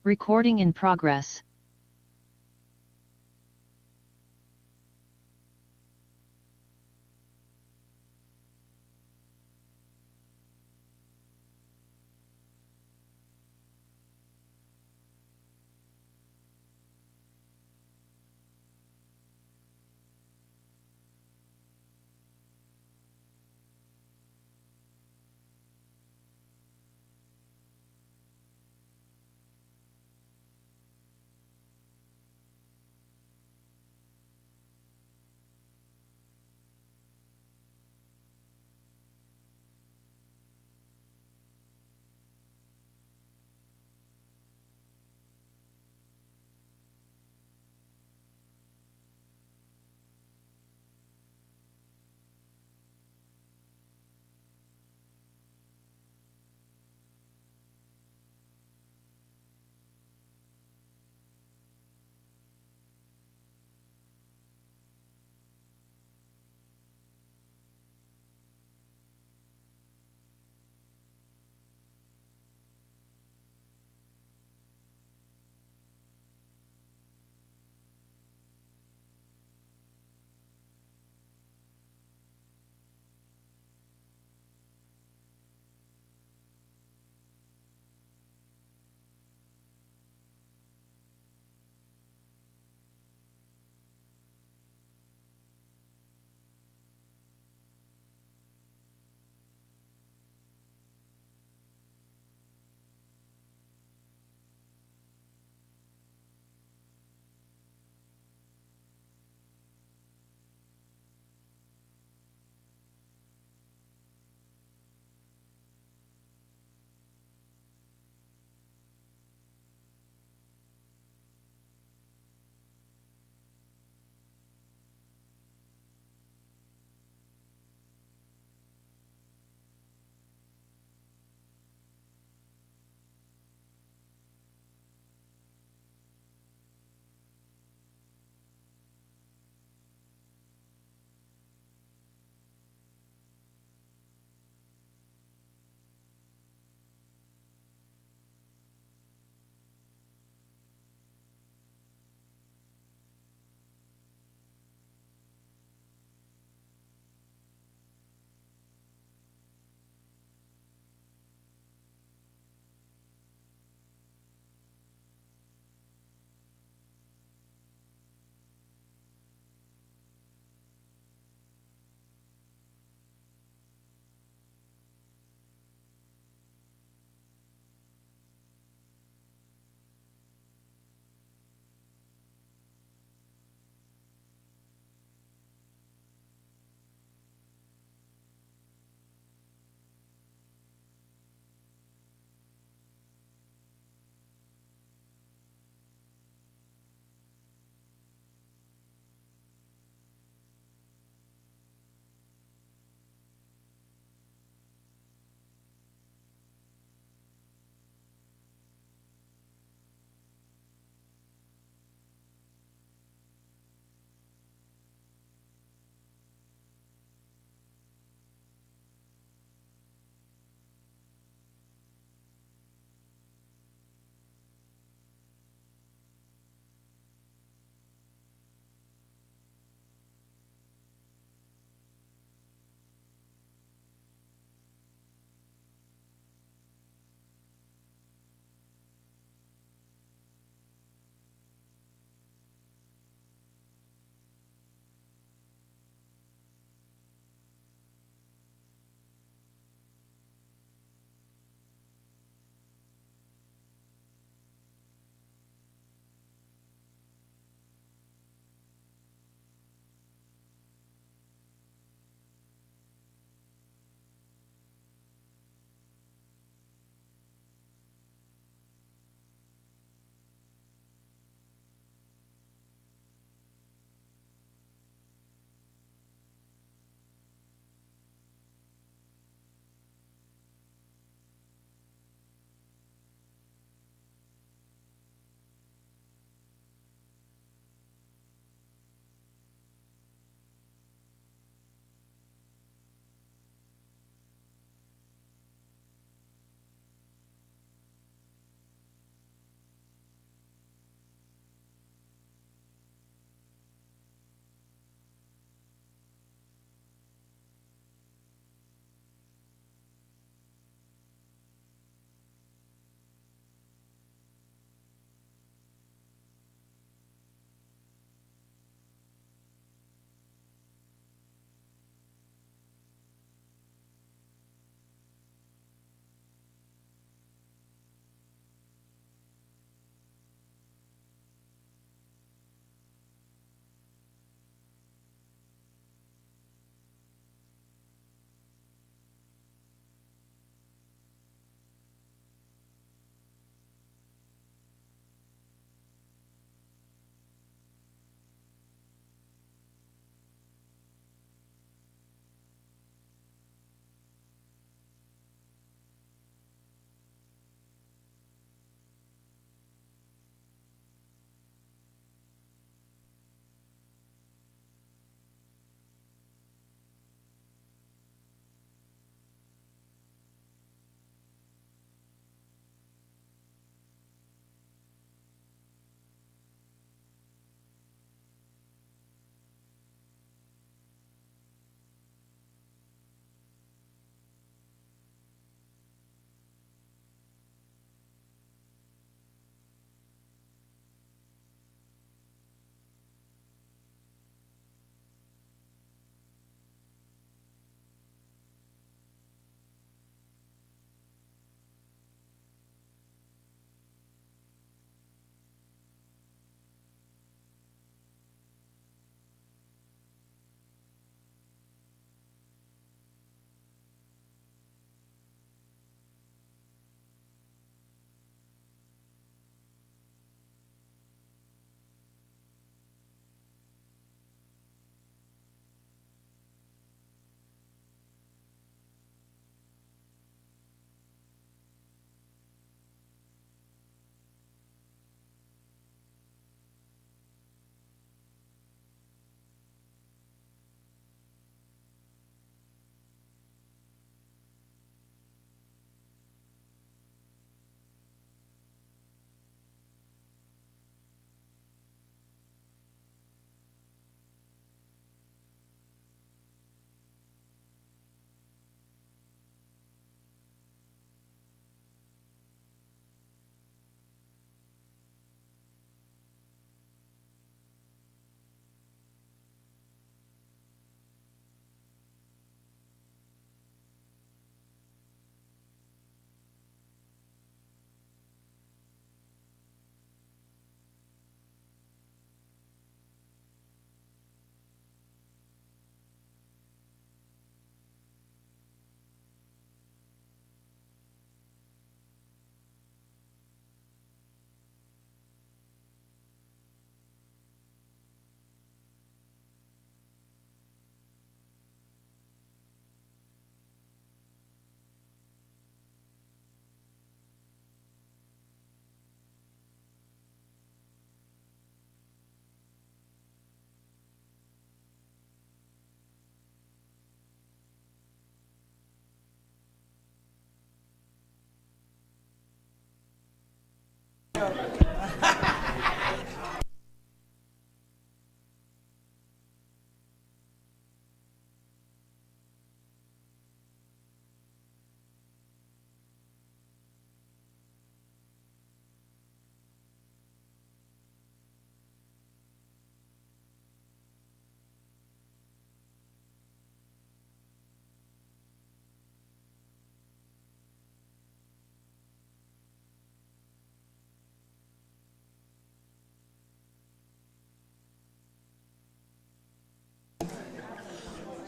Recording in progress.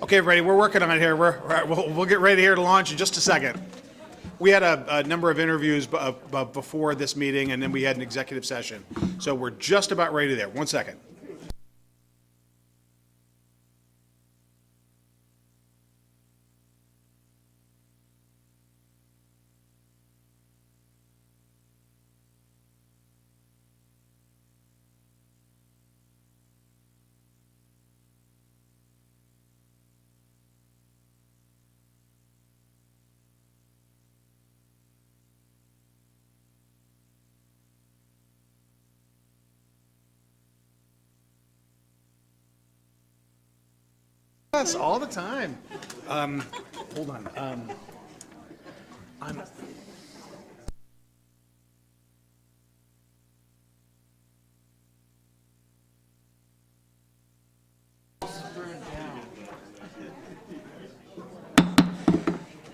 Okay, everybody, we're working on it here. We'll get ready here to launch in just a second. We had a number of interviews before this meeting, and then we had an executive session. So we're just about ready there. 1 second. Yes, all the time. Hold on. I'm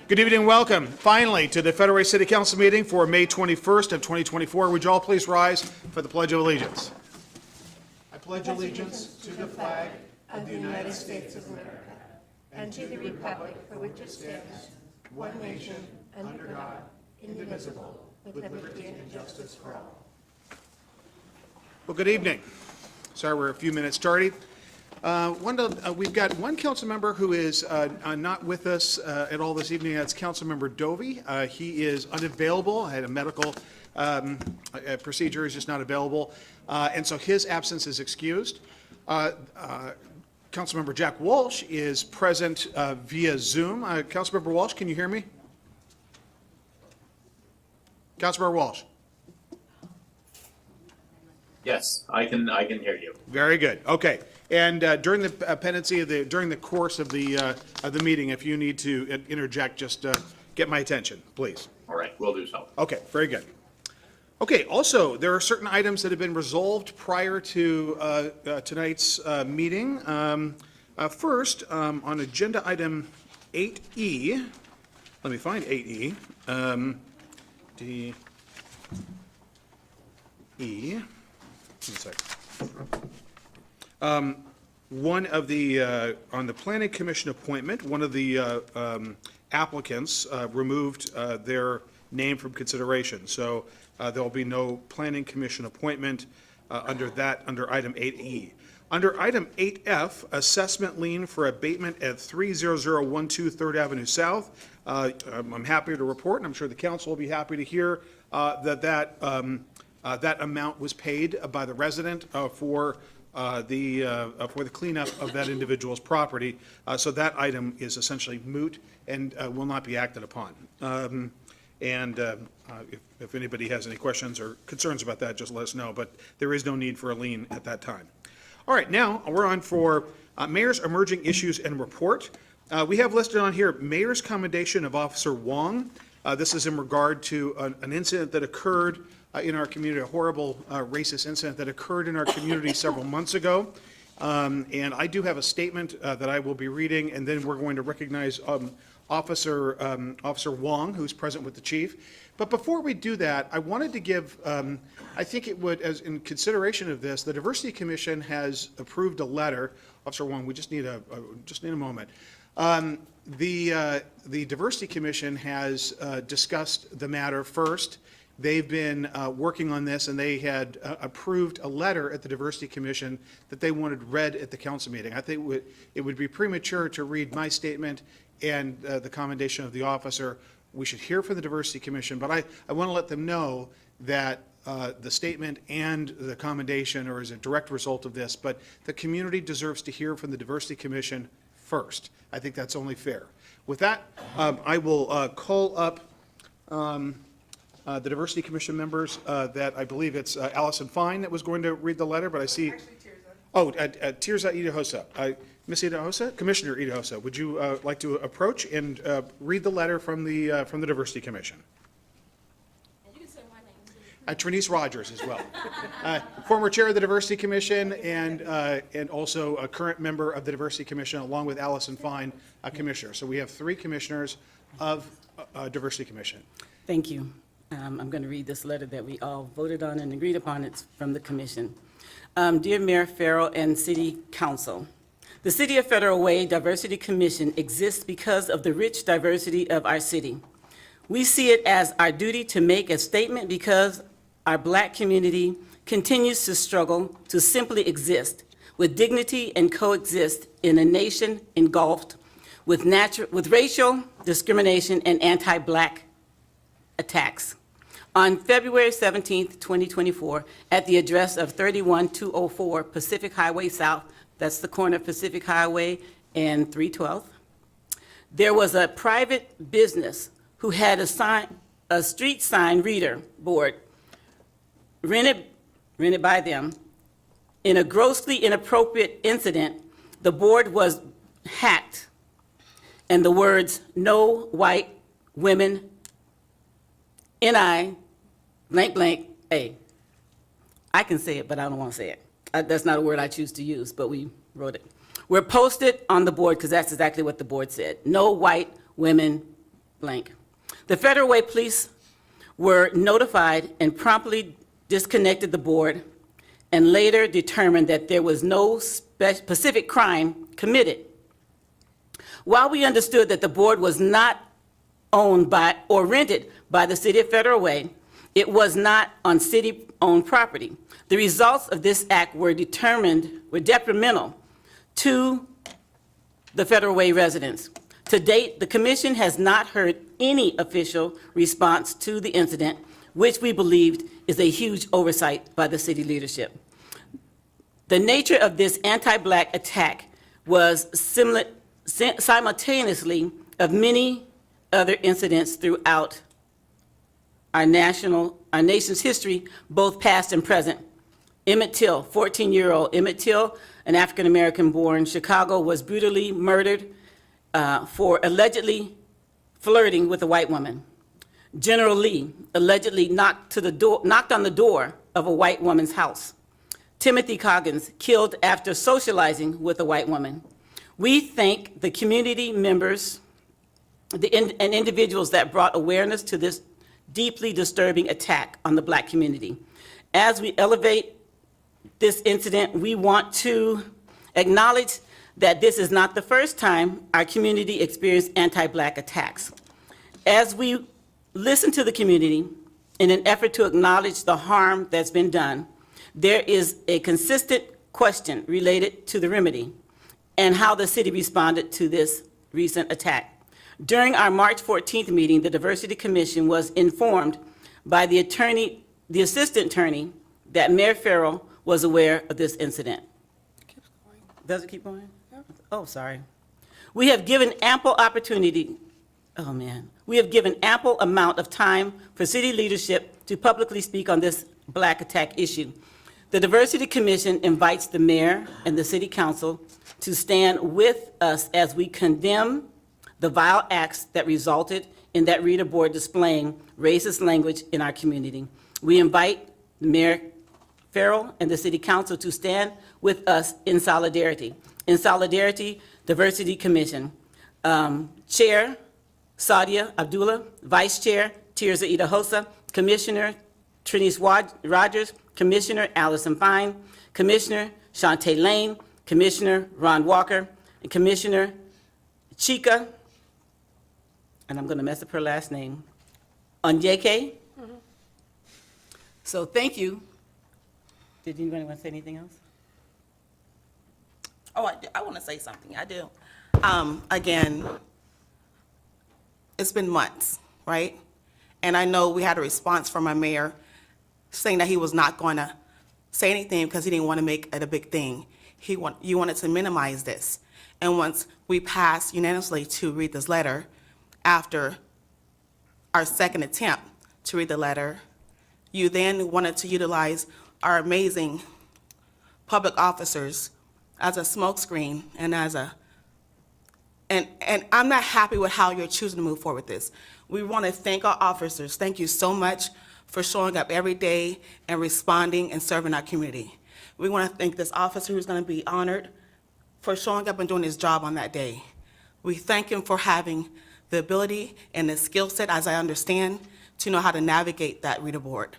Good evening and welcome, finally, to the Federal City Council meeting for May 21st of 2024. Would you all please rise for the Pledge of Allegiance? I pledge allegiance to the flag of the United States of America, and to the republic for which it stands, one nation, under God, indivisible, with liberty and justice for all. Well, good evening. Sorry we're a few minutes tardy. We've got one council member who is not with us at all this evening. That's Councilmember Dovey. He is unavailable. Had a medical procedure. He's just not available. And so his absence is excused. Councilmember Jack Walsh is present via Zoom. Councilmember Walsh, can you hear me? Councilmember Walsh. Yes, I can hear you. Very good. Okay. And during the pendency of during the course of the meeting, if you need to interject, just get my attention, please. All right, we'll do so. Okay. Very good. Okay. Also, there are certain items that have been resolved prior to tonight's meeting. First, on agenda item 8E, let me find 8E. D E. One second. One of the, on the Planning Commission appointment, one of the applicants removed their name from consideration. So there'll be no Planning Commission appointment under item 8E. Under item 8F, assessment lien for abatement at 30012 3rd Avenue South, I'm happy to report, and I'm sure the council will be happy to hear, that amount was paid by the resident for the cleanup of that individual's property. So that item is essentially moot and will not be acted upon. If anybody has any questions or concerns about that, just let us know. But there is no need for a lien at that time. All right, now we're on for Mayor's Emerging Issues and Report. We have listed on here Mayor's commendation of Officer Wong. This is in regard to an incident that occurred in our community, a horrible racist incident that occurred in our community several months ago. And I do have a statement that I will be reading, and then we're going to recognize Officer Wong, who's present with the chief. But before we do that, I wanted to give, I think it would, as in consideration of this, the Diversity Commission has approved a letter. Officer Wong, we just need a moment. The Diversity Commission has discussed the matter first. They've been working on this, and they had approved a letter at the Diversity Commission that they wanted read at the council meeting. I think it would be premature to read my statement and the commendation of the officer. We should hear from the Diversity Commission, but I want to let them know that the statement and the commendation are as a direct result of this, but the community deserves to hear from the Diversity Commission first. I think that's only fair. With that, I will call up the Diversity Commission members that I believe it's Allison Fine that was going to read the letter, but I see. Actually, Tirza Idahosa. Ms. Idahosa, Commissioner Idahosa, would you like to approach and read the letter from the Diversity Commission? You can say my name. Trinice Rogers as well. Former chair of the Diversity Commission and also a current member of the Diversity Commission, along with Allison Fine, a commissioner. So we have 3 commissioners of Diversity Commission. Thank you. I'm going to read this letter that we all voted on and agreed upon. It's from the commission. Dear Mayor Farrell and City Council, The City of Federal Way Diversity Commission exists because of the rich diversity of our city. We see it as our duty to make a statement because our Black community continues to struggle to simply exist with dignity and coexist in a nation engulfed with racial discrimination and anti-Black attacks. On February 17th, 2024, at the address of 31204 Pacific Highway South, that's the corner of Pacific Highway and 312th, there was a private business who had a street sign reader board rented by them. In a grossly inappropriate incident, the board was hacked, and the words "No white women, NI, blank, blank, A." I can say it, but I don't want to say it. That's not a word I choose to use, but we wrote it. We're posted on the board because that's exactly what the board said. "No white women, blank." The Federal Way Police were notified and promptly disconnected the board and later determined that there was no specific crime committed. While we understood that the board was not owned by or rented by the City of Federal Way, it was not on city-owned property. The results of this act were detrimental to the Federal Way residents. To date, the commission has not heard any official response to the incident, which we believed is a huge oversight by the city leadership. The nature of this anti-Black attack was simultaneously of many other incidents throughout our nation's history, both past and present. Emmett Till, 14-year-old Emmett Till, an African-American born Chicago, was brutally murdered for allegedly flirting with a white woman. General Lee allegedly knocked on the door of a white woman's house. Timothy Coggins killed after socializing with a white woman. We thank the community members and individuals that brought awareness to this deeply disturbing attack on the Black community. As we elevate this incident, we want to acknowledge that this is not the first time our community experienced anti-Black attacks. As we listen to the community in an effort to acknowledge the harm that's been done, there is a consistent question related to the remedy and how the city responded to this recent attack. During our March 14th meeting, the Diversity Commission was informed by the assistant attorney, that Mayor Farrell was aware of this incident. Does it keep going? Oh, sorry. We have given ample opportunity, we have given ample amount of time for city leadership to publicly speak on this Black attack issue. The Diversity Commission invites the mayor and the city council to stand with us as we condemn the vile acts that resulted in that reader board displaying racist language in our community. We invite Mayor Farrell and the city council to stand with us in solidarity. In solidarity, Diversity Commission. Chair, Sadia Abdullah, Vice Chair, Tirza Idahosa, Commissioner, Trinice Rogers, Commissioner Allison Fine, Commissioner Shantae Lane, Commissioner Ron Walker, and Commissioner Chika, and I'm going to mess up her last name, Onyeke. So thank you. Did anybody want to say anything else? Oh, I want to say something. I do. Again, it's been months, right? And I know we had a response from our mayor saying that he was not going to say anything because he didn't want to make it a big thing. You wanted to minimize this. And once we passed unanimously to read this letter, after our second attempt to read the letter, you then wanted to utilize our amazing public officers as a smokescreen and and I'm not happy with how you're choosing to move forward with this. We want to thank our officers. Thank you so much for showing up every day and responding and serving our community. We want to thank this officer who's going to be honored for showing up and doing his job on that day. We thank him for having the ability and the skill set, as I understand, to know how to navigate that reader board.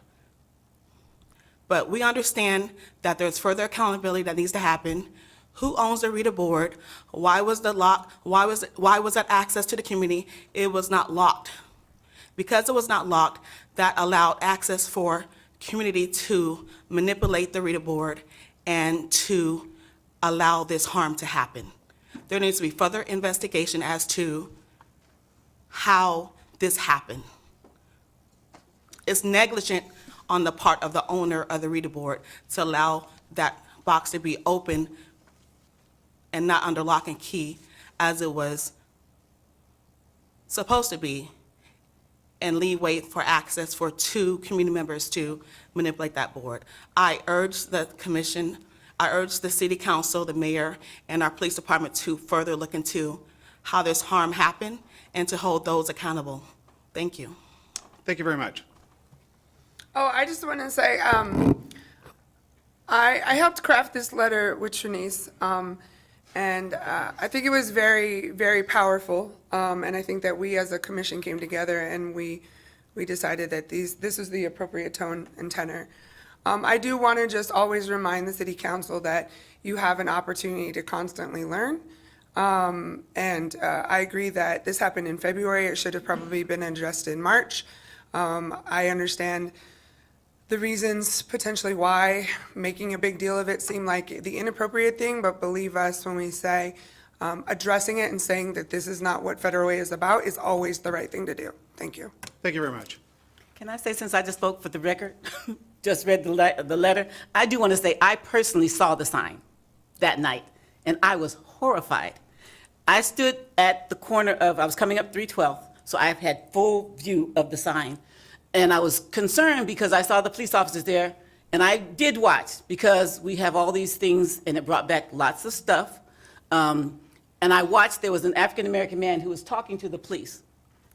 But we understand that there's further accountability that needs to happen. Who owns the reader board? Why was the lock? Why was that access to the community? It was not locked. Because it was not locked, that allowed access for community to manipulate the reader board and to allow this harm to happen. There needs to be further investigation as to how this happened. It's negligent on the part of the owner of the reader board to allow that box to be open and not under lock and key as it was supposed to be, and leeway for access for two community members to manipulate that board. I urge the commission, I urge the city council, the mayor, and our police department to further look into how this harm happened and to hold those accountable. Thank you. Thank you very much. Oh, I just want to say, I helped craft this letter with Trinice, and I think it was very, very powerful. And I think that we as a commission came together and we decided that this was the appropriate tone and tenor. I do want to just always remind the city council that you have an opportunity to constantly learn. And I agree that this happened in February. It should have probably been addressed in March. I understand the reasons potentially why making a big deal of it seemed like the inappropriate thing, but believe us when we say addressing it and saying that this is not what Federal Way is about is always the right thing to do. Thank you. Thank you very much. Can I say, since I just spoke for the record, just read the letter, I do want to say I personally saw the sign that night, and I was horrified. I stood at the corner of, I was coming up 312th, so I've had full view of the sign. And I was concerned because I saw the police officers there, and I did watch because we have all these things, and it brought back lots of stuff. And I watched, there was an African-American man who was talking to the police.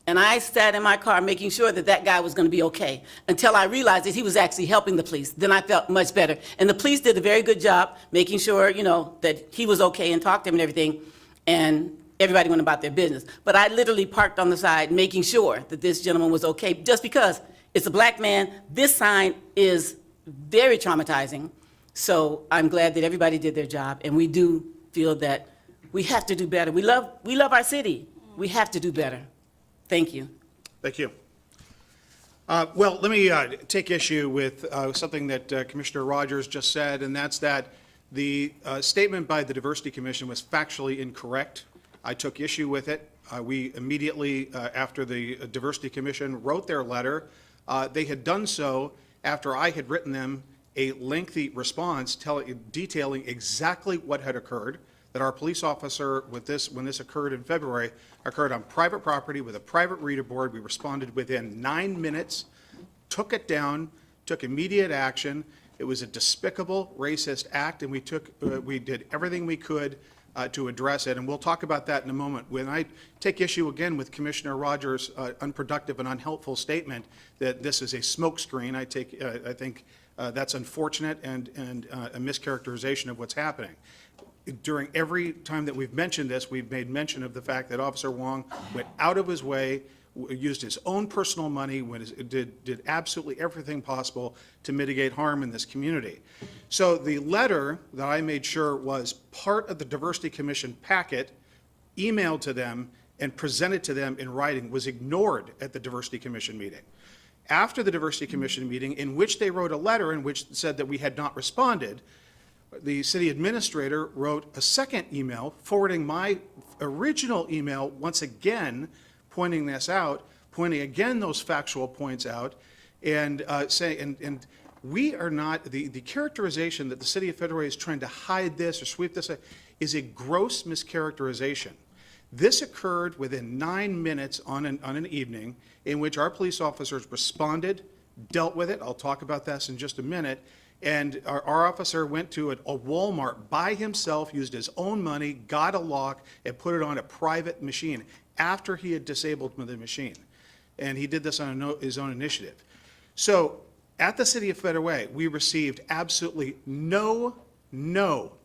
And I sat in my car making sure that that guy was going to be okay until I realized that he was actually helping the police. Then I felt much better. And the police did a very good job making sure, that he was okay and talked to him and everything. And everybody went about their business. But I literally parked on the side making sure that this gentleman was okay, just because it's a black man. This sign is very traumatizing. So I'm glad that everybody did their job, and we do feel that we have to do better. We love our city. We have to do better. Thank you. Thank you. Well, let me take issue with something that Commissioner Rogers just said, and that's that the statement by the Diversity Commission was factually incorrect. I took issue with it. We immediately, after the Diversity Commission wrote their letter, they had done so after I had written them a lengthy response detailing exactly what had occurred, that our police officer, when this occurred in February, occurred on private property with a private reader board. We responded within 9 minutes, took it down, took immediate action. It was a despicable, racist act, and we did everything we could to address it, and we'll talk about that in a moment. When I take issue again with Commissioner Rogers' unproductive and unhelpful statement that this is a smokescreen, I think that's unfortunate and a mischaracterization of what's happening. During every time that we've mentioned this, we've made mention of the fact that Officer Wong went out of his way, used his own personal money, did absolutely everything possible to mitigate harm in this community. So the letter that I made sure was part of the Diversity Commission packet, emailed to them and presented to them in writing, was ignored at the Diversity Commission meeting. After the Diversity Commission meeting, in which they wrote a letter in which said that we had not responded, the city administrator wrote a second email forwarding my original email once again, pointing this out, pointing again those factual points out, and saying, and we are not, the characterization that the city of Federal Way is trying to hide this or sweep this is a gross mischaracterization. This occurred within 9 minutes on an evening in which our police officers responded, dealt with it. I'll talk about this in just a minute. And our officer went to a Walmart by himself, used his own money, got a lock, and put it on a private machine after he had disabled the machine. And he did this on his own initiative. So at the city of Federal Way, we received absolutely no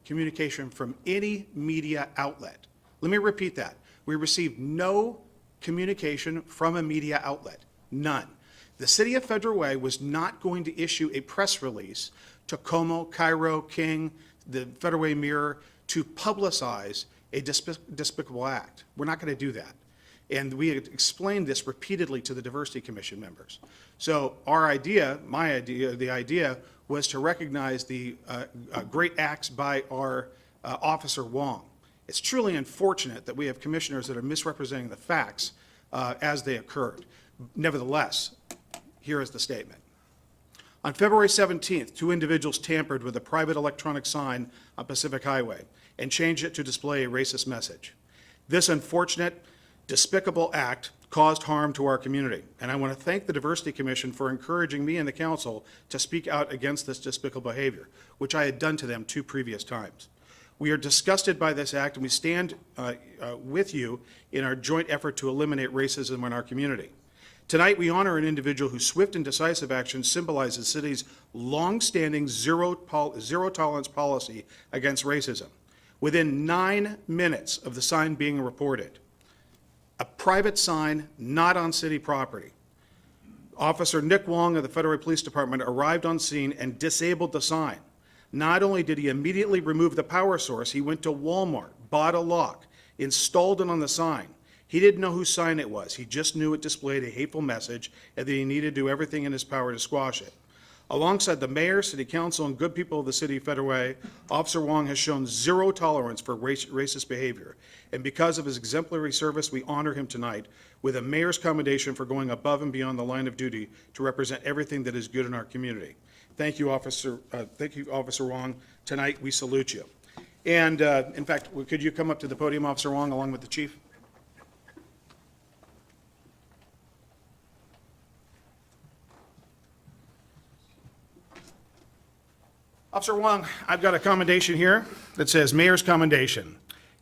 communication from any media outlet. Let me repeat that. We received no communication from a media outlet, none. The city of Federal Way was not going to issue a press release to Como, Cairo, King, the Federal Way Mirror, to publicize a despicable act. We're not going to do that. And we had explained this repeatedly to the Diversity Commission members. So our idea, the idea was to recognize the great acts by our Officer Wong. It's truly unfortunate that we have commissioners that are misrepresenting the facts as they occurred. Nevertheless, here is the statement. On February 17th, 2 individuals tampered with a private electronic sign on Pacific Highway and changed it to display a racist message. This unfortunate, despicable act caused harm to our community, and I want to thank the Diversity Commission for encouraging me and the council to speak out against this despicable behavior, which I had done to them 2 previous times. We are disgusted by this act, and we stand with you in our joint effort to eliminate racism in our community. Tonight, we honor an individual whose swift and decisive action symbolizes the city's long-standing zero tolerance policy against racism. Within 9 minutes of the sign being reported, a private sign not on city property, Officer Nick Wong of the Federal Police Department arrived on scene and disabled the sign. Not only did he immediately remove the power source, he went to Walmart, bought a lock, installed it on the sign. He didn't know whose sign it was. He just knew it displayed a hateful message and that he needed to do everything in his power to squash it. Alongside the mayor, city council, and good people of the city of Federal Way, Officer Wong has shown zero tolerance for racist behavior. And because of his exemplary service, we honor him tonight with a mayor's commendation for going above and beyond the line of duty to represent everything that is good in our community. Thank you, Officer Wong. Tonight, we salute you. And in fact, could you come up to the podium, Officer Wong, along with the chief? Officer Wong, I've got a commendation here that says Mayor's Commendation.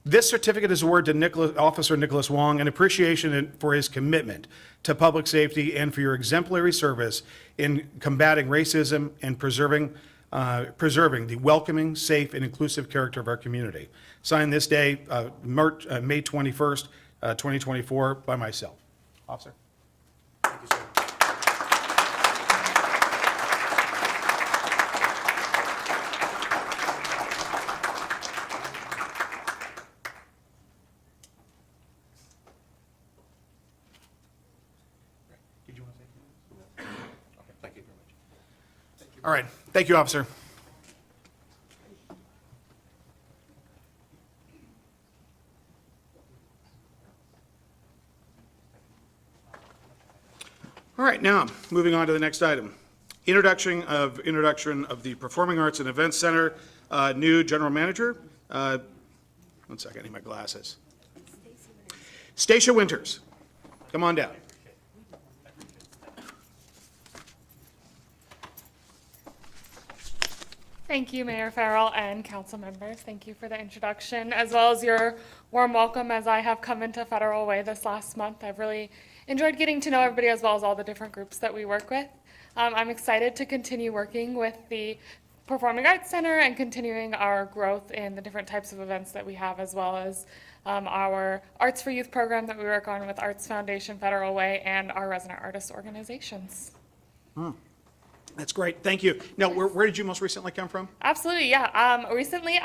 This certificate is awarded to Officer Nicholas Wong in appreciation for his commitment to public safety and for your exemplary service in combating racism and preserving the welcoming, safe, and inclusive character of our community. Signed this day, May 21st, 2024, by myself. Officer. Thank you, sir. All right. Thank you, officer. All right, now, moving on to the next item. Introduction of the Performing Arts and Events Center, new general manager. One second, I need my glasses. Stacia Winters, come on down. Thank you, Mayor Farrell and council members. Thank you for the introduction, as well as your warm welcome as I have come into Federal Way this last month. I've really enjoyed getting to know everybody as well as all the different groups that we work with. I'm excited to continue working with the Performing Arts Center and continuing our growth in the different types of events that we have, as well as our Arts for Youth program that we work on with Arts Foundation, Federal Way, and our resident artist organizations. That's great. Thank you. Now, where did you most recently come from? Absolutely, yeah. Recently,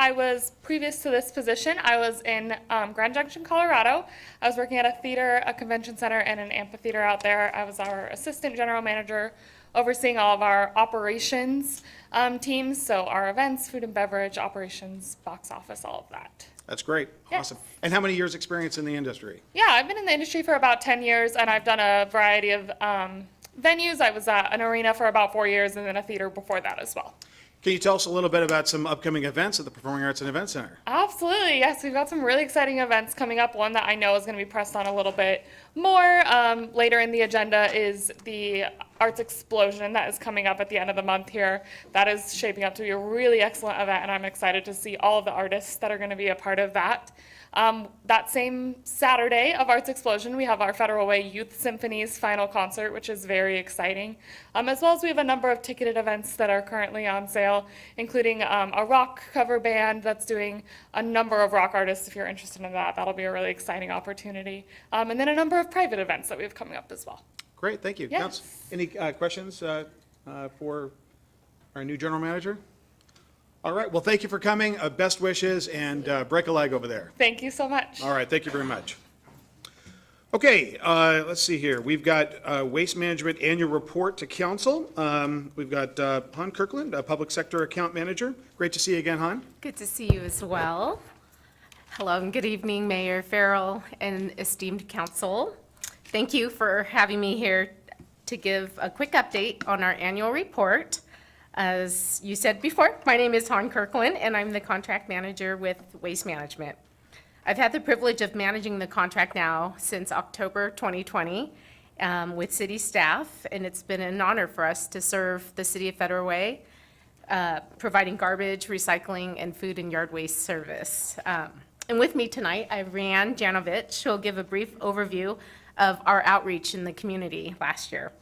previous to this position, I was in Grand Junction, Colorado. I was working at a theater, a convention center, and an amphitheater out there. I was our assistant general manager, overseeing all of our operations teams, so our events, food and beverage, operations, box office, all of that. That's great. Yeah. Awesome. And how many years experience in the industry? Yeah, I've been in the industry for about 10 years, and I've done a variety of venues. I was at an arena for about 4 years and then a theater before that as well. Can you tell us a little bit about some upcoming events at the Performing Arts and Events Center? Absolutely, yes. We've got some really exciting events coming up. One that I know is going to be pressed on a little bit more later in the agenda is the Arts Explosion that is coming up at the end of the month here. That is shaping up to be a really excellent event, and I'm excited to see all of the artists that are going to be a part of that. That same Saturday of Arts Explosion, we have our Federal Way Youth Symphony's final concert, which is very exciting. As well as we have a number of ticketed events that are currently on sale, including a rock cover band that's doing a number of rock artists. If you're interested in that, that'll be a really exciting opportunity. And then a number of private events that we have coming up as well. Great, thank you. Yes. Council, any questions for our new general manager? All right, well, thank you for coming. Best wishes, and break a leg over there. Thank you so much. All right, thank you very much. Okay, let's see here. We've got Waste Management Annual Report to Council. We've got Han Kirkland, Public Sector Account Manager. Great to see you again, Han. Good to see you as well. Hello and good evening, Mayor Farrell and esteemed council. Thank you for having me here to give a quick update on our annual report. As you said before, my name is Han Kirkland and I'm the contract manager with Waste Management. I've had the privilege of managing the contract now since October 2020 with city staff, and it's been an honor for us to serve the city of Federal Way, providing garbage, recycling, and food and yard waste service. And with me tonight, I have Rhiann Janovich, who will give a brief overview of our outreach in the community last year.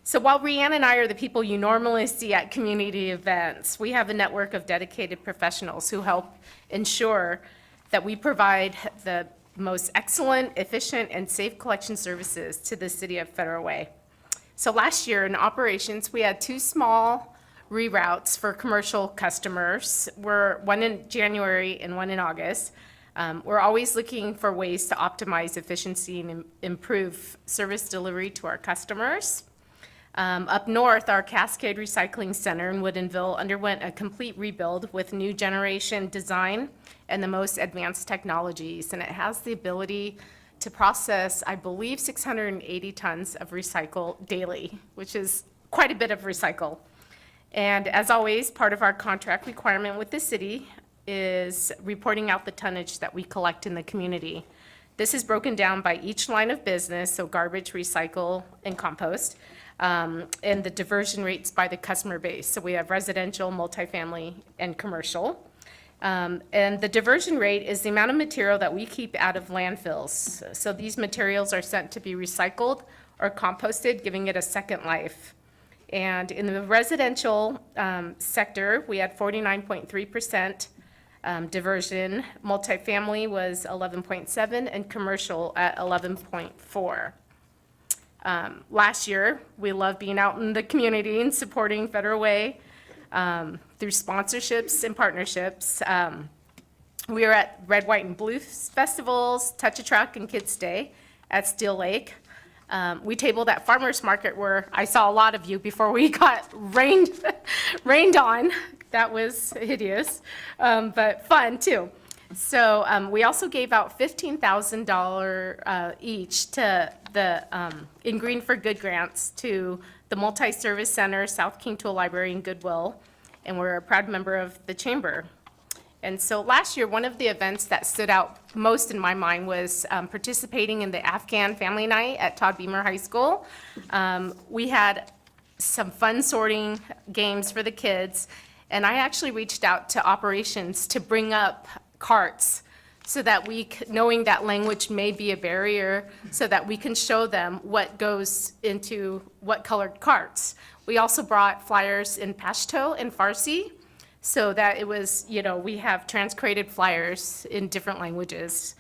So while Rhiann and I are the people you normally see at community events, we have a network of dedicated professionals who help ensure that we provide the most excellent, efficient, and safe collection services to the city of Federal Way. So last year in operations, we had 2 small reroutes for commercial customers. One in January and one in August. We're always looking for ways to optimize efficiency and improve service delivery to our customers. Up north, our Cascade Recycling Center in Woodinville underwent a complete rebuild with new generation design and the most advanced technologies. And it has the ability to process, I believe, 680 tons of recycle daily, which is quite a bit of recycle. And as always, part of our contract requirement with the city is reporting out the tonnage that we collect in the community. This is broken down by each line of business, so garbage, recycle, and compost, and the diversion rates by the customer base. So we have residential, multifamily, and commercial. And the diversion rate is the amount of material that we keep out of landfills. So these materials are sent to be recycled or composted, giving it a second life. And in the residential sector, we had 49.3% diversion. Multifamily was 11.7, and commercial at 11.4. Last year, we loved being out in the community and supporting Federal Way through sponsorships and partnerships. We were at Red, White, and Blue festivals, Touch a Truck, and Kids Day at Steel Lake. We tabled at Farmers Market where I saw a lot of you before we got rained on. That was hideous, but fun too. So we also gave out $15,000 each to the In Green for Good grants to the Multi-Service Center, South King Tool Library, and Goodwill, and we're a proud member of the Chamber. And so last year, one of the events that stood out most in my mind was participating in the Afghan Family Night at Todd Beamer High School. We had some fun sorting games for the kids, and I actually reached out to operations to bring up carts so that knowing that language may be a barrier, so that we can show them what goes into what colored carts. We also brought flyers in Pashto and Farsi, so that it was, we have transcreated flyers in different languages.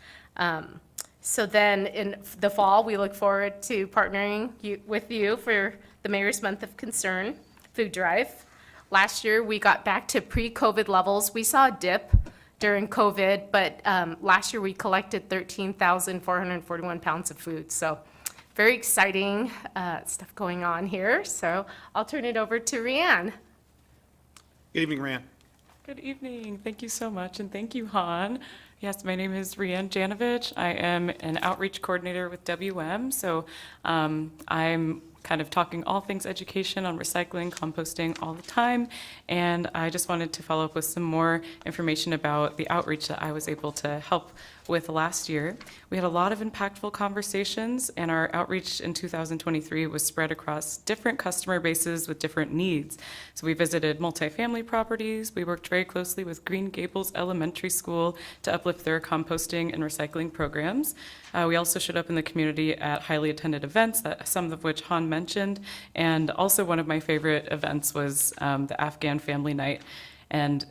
So then in the fall, we look forward to partnering with you for the Mayor's Month of Concern food drive. Last year, we got back to pre-COVID levels. We saw a dip during COVID, but last year we collected 13,441 pounds of food. So very exciting stuff going on here. So I'll turn it over to Rhiann. Good evening, Rhiann. Good evening. Thank you so much, and thank you, Han. Yes, my name is Rhiann Janovich. I am an outreach coordinator with WM, so I'm kind of talking all things education on recycling, composting all the time, and I just wanted to follow up with some more information about the outreach that I was able to help with last year. We had a lot of impactful conversations, and our outreach in 2023 was spread across different customer bases with different needs. So we visited multifamily properties. We worked very closely with Green Gables Elementary School to uplift their composting and recycling programs. We also showed up in the community at highly attended events, some of which Han mentioned, and also one of my favorite events was the Afghan Family Night. And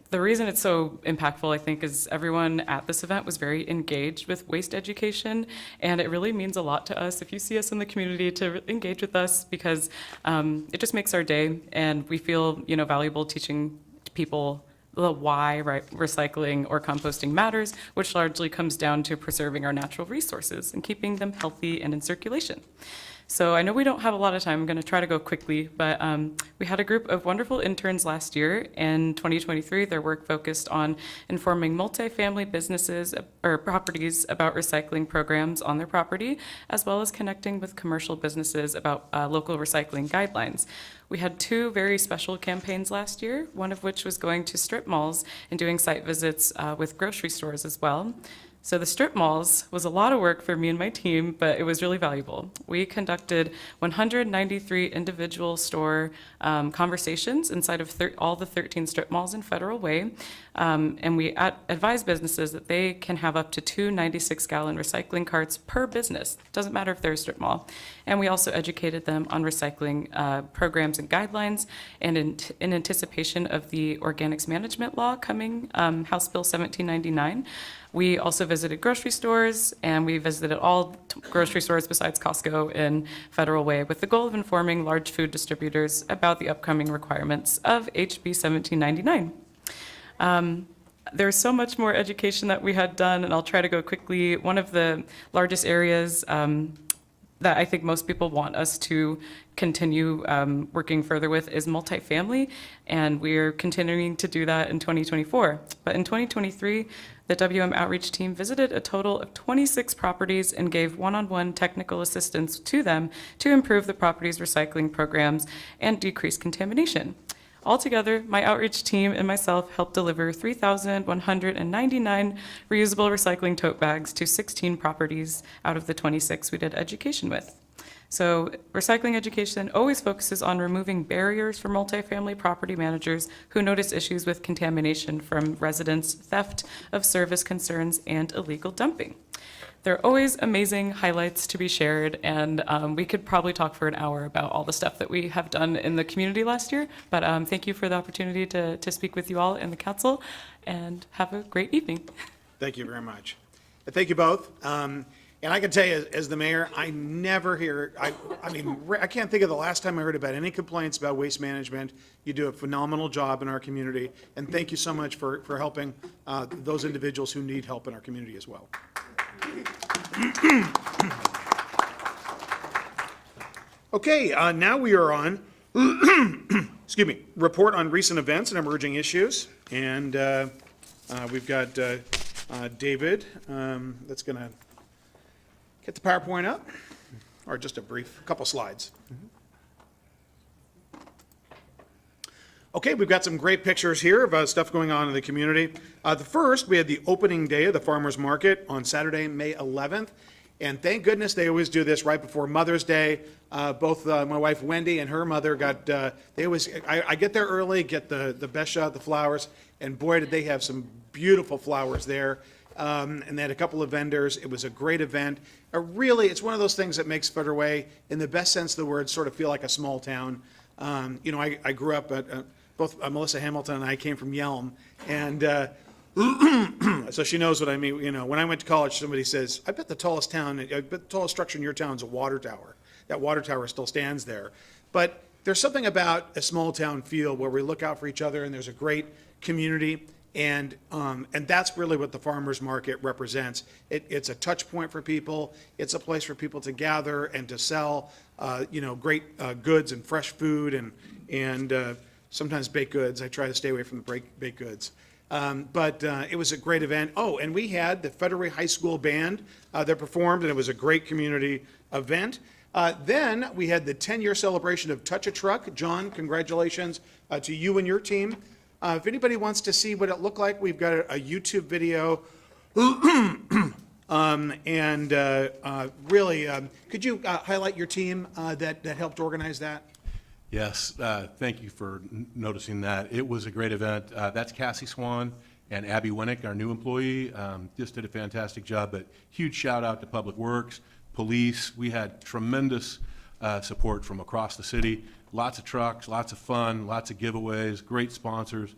the reason it's so impactful, I think, is everyone at this event was very engaged with waste education, and it really means a lot to us if you see us in the community to engage with us, because it just makes our day, and we feel, valuable teaching people the why recycling or composting matters, which largely comes down to preserving our natural resources and keeping them healthy and in circulation. So I know we don't have a lot of time. I'm going to try to go quickly, but we had a group of wonderful interns last year. In 2023, their work focused on informing multifamily businesses or properties about recycling programs on their property, as well as connecting with commercial businesses about local recycling guidelines. We had 2 very special campaigns last year, one of which was going to strip malls and doing site visits with grocery stores as well. So the strip malls was a lot of work for me and my team, but it was really valuable. We conducted 193 individual store conversations inside of all the 13 strip malls in Federal Way, and we advise businesses that they can have up to 2 96-gallon recycling carts per business. Doesn't matter if they're a strip mall. And we also educated them on recycling programs and guidelines, and in anticipation of the Organics Management Law coming, House Bill 1799. We also visited grocery stores, and we visited all grocery stores besides Costco in Federal Way with the goal of informing large food distributors about the upcoming requirements of HB 1799. There's so much more education that we had done, and I'll try to go quickly. One of the largest areas that I think most people want us to continue working further with is multifamily, and we're continuing to do that in 2024. But in 2023, the WM Outreach team visited a total of 26 properties and gave one-on-one technical assistance to them to improve the property's recycling programs and decrease contamination. Altogether, my outreach team and myself helped deliver 3,199 reusable recycling tote bags to 16 properties out of the 26 we did education with. So recycling education always focuses on removing barriers for multifamily property managers who notice issues with contamination from residents, theft of service concerns, and illegal dumping. There are always amazing highlights to be shared, and we could probably talk for an hour about all the stuff that we have done in the community last year, but thank you for the opportunity to speak with you all in the council, and have a great evening. Thank you very much. Thank you both. And I can tell you, as the mayor, I never hear, I can't think of the last time I heard about any complaints about waste management. You do a phenomenal job in our community, and thank you so much for helping those individuals who need help in our community as well. Okay, now we are on, excuse me, report on recent events and emerging issues. And we've got David that's going to get the PowerPoint up, or just a couple slides. Okay, we've got some great pictures here of stuff going on in the community. The first, we had the opening day of the Farmers Market on Saturday, May 11th. And thank goodness they always do this right before Mother's Day. Both my wife Wendy and her mother got, I get there early, get the best shot of the flowers, and boy, did they have some beautiful flowers there. And they had a couple of vendors. It was a great event. Really, it's one of those things that makes Federal Way, in the best sense of the word, sort of feel like a small town. I grew up at, both Melissa Hamilton and I came from Yelm, and so she knows what I mean. When I went to college, somebody says, I bet the tallest structure in your town is a water tower. That water tower still stands there. But there's something about a small town feel where we look out for each other, and there's a great community. And that's really what the farmers market represents. It's a touch point for people. It's a place for people to gather and to sell, great goods and fresh food and sometimes baked goods. I try to stay away from the baked goods. But it was a great event. Oh, and we had the Federal Way High School band that performed, and it was a great community event. Then we had the 10-year celebration of Touch a Truck. John, congratulations to you and your team. If anybody wants to see what it looked like, we've got a YouTube video. Really, could you highlight your team that helped organize that? Yes, thank you for noticing that. It was a great event. That's Cassie Swan and Abby Winnick, our new employee. Just did a fantastic job, but huge shout out to Public Works, police. We had tremendous support from across the city. Lots of trucks, lots of fun, lots of giveaways, great sponsors,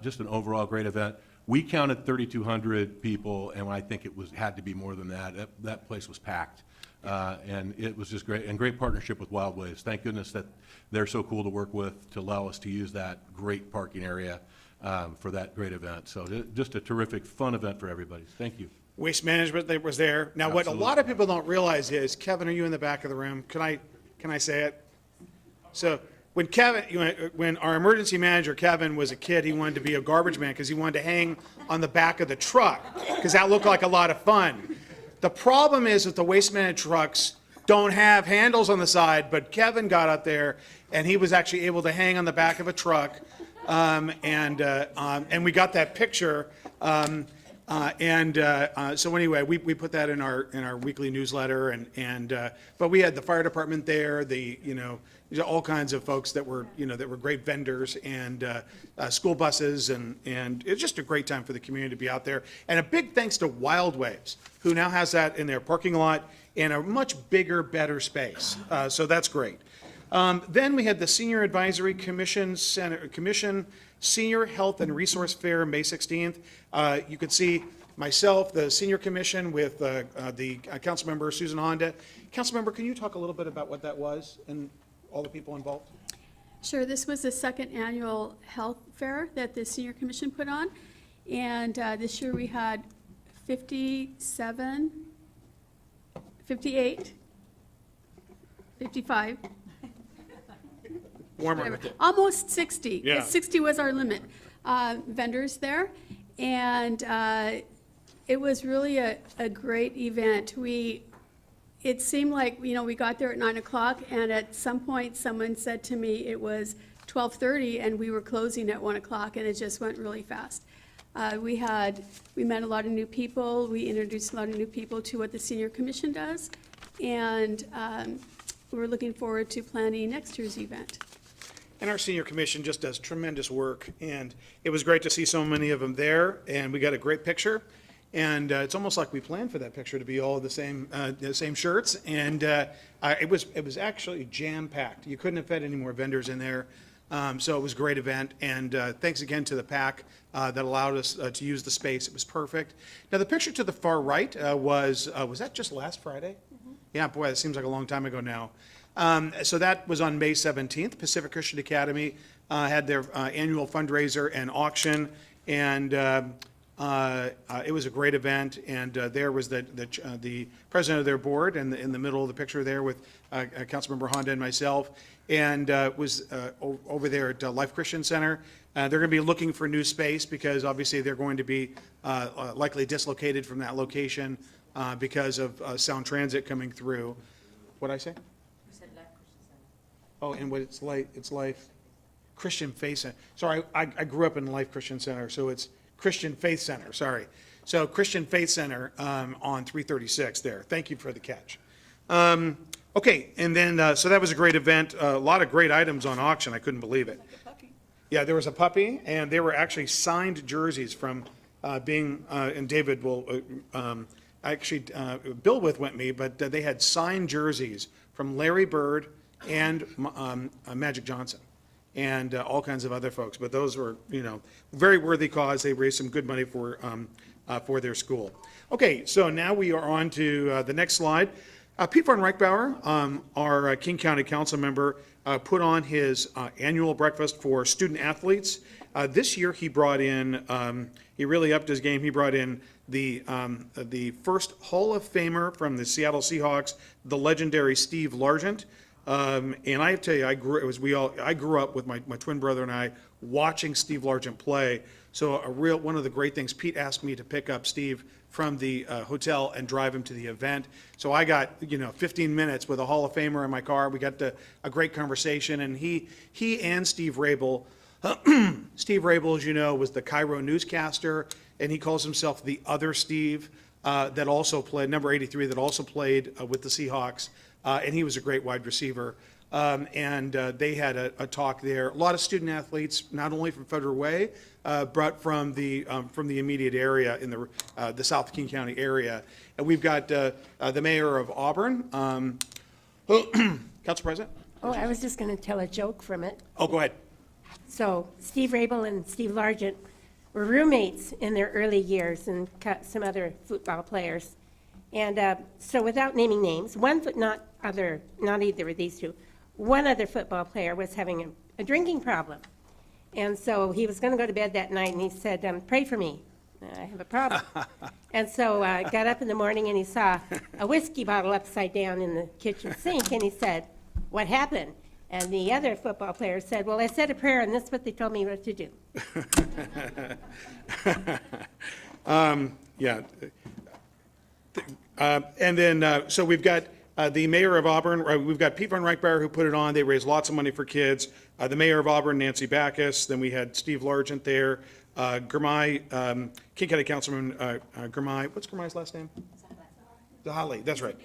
just an overall great event. We counted 3,200 people, and I think had to be more than that. That place was packed, and it was just great, and great partnership with Wild Waves. Thank goodness that they're so cool to work with to allow us to use that great parking area. for that great event. So just a terrific, fun event for everybody. Thank you. Waste Management that was there. Now, what a lot of people don't realize is, Kevin, are you in the back of the room? Can I say it? So when our emergency manager, Kevin, was a kid, he wanted to be a garbage man because he wanted to hang on the back of the truck because that looked like a lot of fun. The problem is that the waste management trucks don't have handles on the side, but Kevin got up there and he was actually able to hang on the back of a truck. And we got that picture. So anyway, we put that in our weekly newsletter, but we had the fire department there, all kinds of folks that were great vendors, and school buses, and it's just a great time for the community to be out there. And a big thanks to Wild Waves, who now has that in their parking lot in a much bigger, better space. So that's great. Then we had the Senior Advisory Commission Senior Health and Resource Fair, May 16th. You could see myself, the Senior Commission, with the Councilmember Susan Honda. Councilmember, can you talk a little bit about what that was and all the people involved? Sure, this was the second annual health fair that the Senior Commission put on. And this year we had 57, 58, 55. Warmer. Almost 60. Yeah. 60 was our limit. Vendors there. And it was really a great event. It seemed like, we got there at 9 o'clock, and at some point, someone said to me it was 12:30, and we were closing at 1 o'clock, and it just went really fast. We met a lot of new people. We introduced a lot of new people to what the Senior Commission does, and we're looking forward to planning next year's event. And our Senior Commission just does tremendous work, and it was great to see so many of them there, and we got a great picture. And it's almost like we planned for that picture to be all the same shirts, and it was actually jam-packed. You couldn't have fit any more vendors in there, so it was a great event. And thanks again to the PAC that allowed us to use the space. It was perfect. Now, the picture to the far right was that just last Friday? Mm-hmm. Yeah, boy, that seems like a long time ago now. So that was on May 17th. Pacific Christian Academy had their annual fundraiser and auction, and it was a great event. And there was the president of their board, and in the middle of the picture there with Councilmember Honda and myself, and was over there at Life Christian Center. They're going to be looking for new space because obviously they're going to be likely dislocated from that location because of Sound Transit coming through. What'd I say? Oh, and what it's Life Christian Faith Center. Sorry, I grew up in Life Christian Center, so it's Christian Faith Center, sorry. So Christian Faith Center on 336 there. Thank you for the catch. Okay, and then, so that was a great event. A lot of great items on auction. I couldn't believe it. Yeah, there was a puppy, and they were actually signed jerseys from and David will, actually, Bill went me, but they had signed jerseys from Larry Bird and Magic Johnson, and all kinds of other folks. But those were, very worthy cause. They raised some good money for their school. Okay, so now we are on to the next slide. Pete Von Reichbauer, our King County Council member, put on his annual breakfast for student athletes. This year he brought in, he really upped his game. He brought in the first Hall of Famer from the Seattle Seahawks, the legendary Steve Largent. And I have to tell you, I grew up with my twin brother and I watching Steve Largent play. So one of the great things, Pete asked me to pick up Steve from the hotel and drive him to the event. So I got 15 minutes with a Hall of Famer in my car. We got a great conversation, and he and Steve Rabel. Steve Rabel, as you know, was the Cairo newscaster, and he calls himself the other Steve that also played number 83 that also played with the Seahawks. And he was a great wide receiver. And they had a talk there. A lot of student athletes, not only from Federal Way, but from the immediate area in the South King County area. And we've got the mayor of Auburn, Council President. Oh, I was just going to tell a joke from it. Oh, go ahead. So Steve Rabel and Steve Largent were roommates in their early years, and some other football players. And so without naming names, not either of these two, one other football player was having a drinking problem. And so he was going to go to bed that night, and he said, pray for me. I have a problem. And so got up in the morning, and he saw a whiskey bottle upside down in the kitchen sink, and he said, what happened? And the other football player said, well, I said a prayer, and this is what they told me what to do. Yeah. And then, so we've got the mayor of Auburn, we've got Pete Van Reichbauer who put it on. They raised lots of money for kids. The mayor of Auburn, Nancy Backus. Then we had Steve Largent there. Gurmai, King County Councilman Gurmai, what's Gurmai's last name? Zahali, that's right.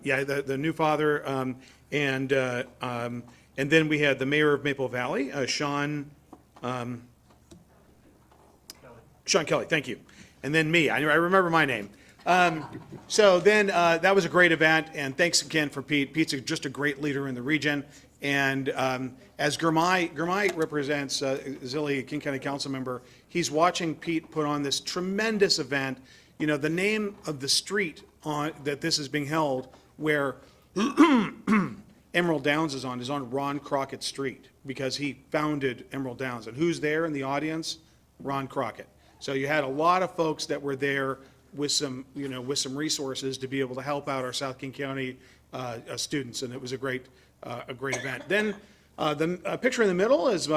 Yeah, the new father. And then we had the mayor of Maple Valley, Sean Kelly, thank you. And then me, I remember my name. So then that was a great event, and thanks again for Pete. Pete's just a great leader in the region. And as Gurmai represents Zilli, King County Council member, he's watching Pete put on this tremendous event. You know, the name of the street that this is being held, where Emerald Downs is on Ron Crockett Street, because he founded Emerald Downs. And who's there in the audience? Ron Crockett. So you had a lot of folks that were there with some resources to be able to help out our South King County students, and it was a great event. Then the picture in the middle is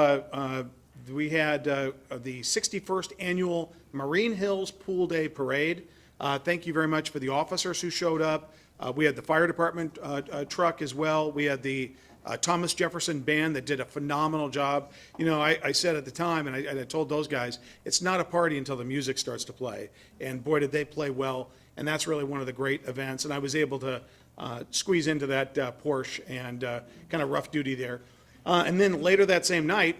we had the 61st annual Marine Hills Pool Day Parade. Thank you very much for the officers who showed up. We had the fire department truck as well. We had the Thomas Jefferson Band that did a phenomenal job. You know, I said at the time, and I told those guys, it's not a party until the music starts to play. And boy, did they play well. And that's really one of the great events. And I was able to squeeze into that Porsche and kind of rough duty there. And then later that same night,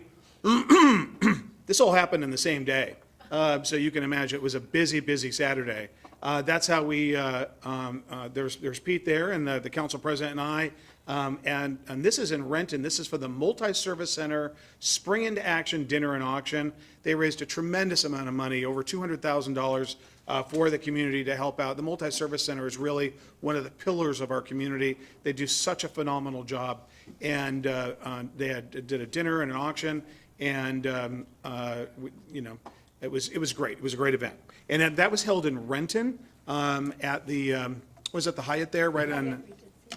this all happened in the same day. So you can imagine it was a busy, busy Saturday. That's how we, there's Pete there and the council president and I. And this is in Renton. This is for the Multi-Service Center Spring into Action Dinner and Auction. They raised a tremendous amount of money, over $200,000 for the community to help out. The Multi-Service Center is really one of the pillars of our community. They do such a phenomenal job. And they did a dinner and an auction, and it was great. It was a great event. And that was held in Renton at the, was it the Hyatt there, right on?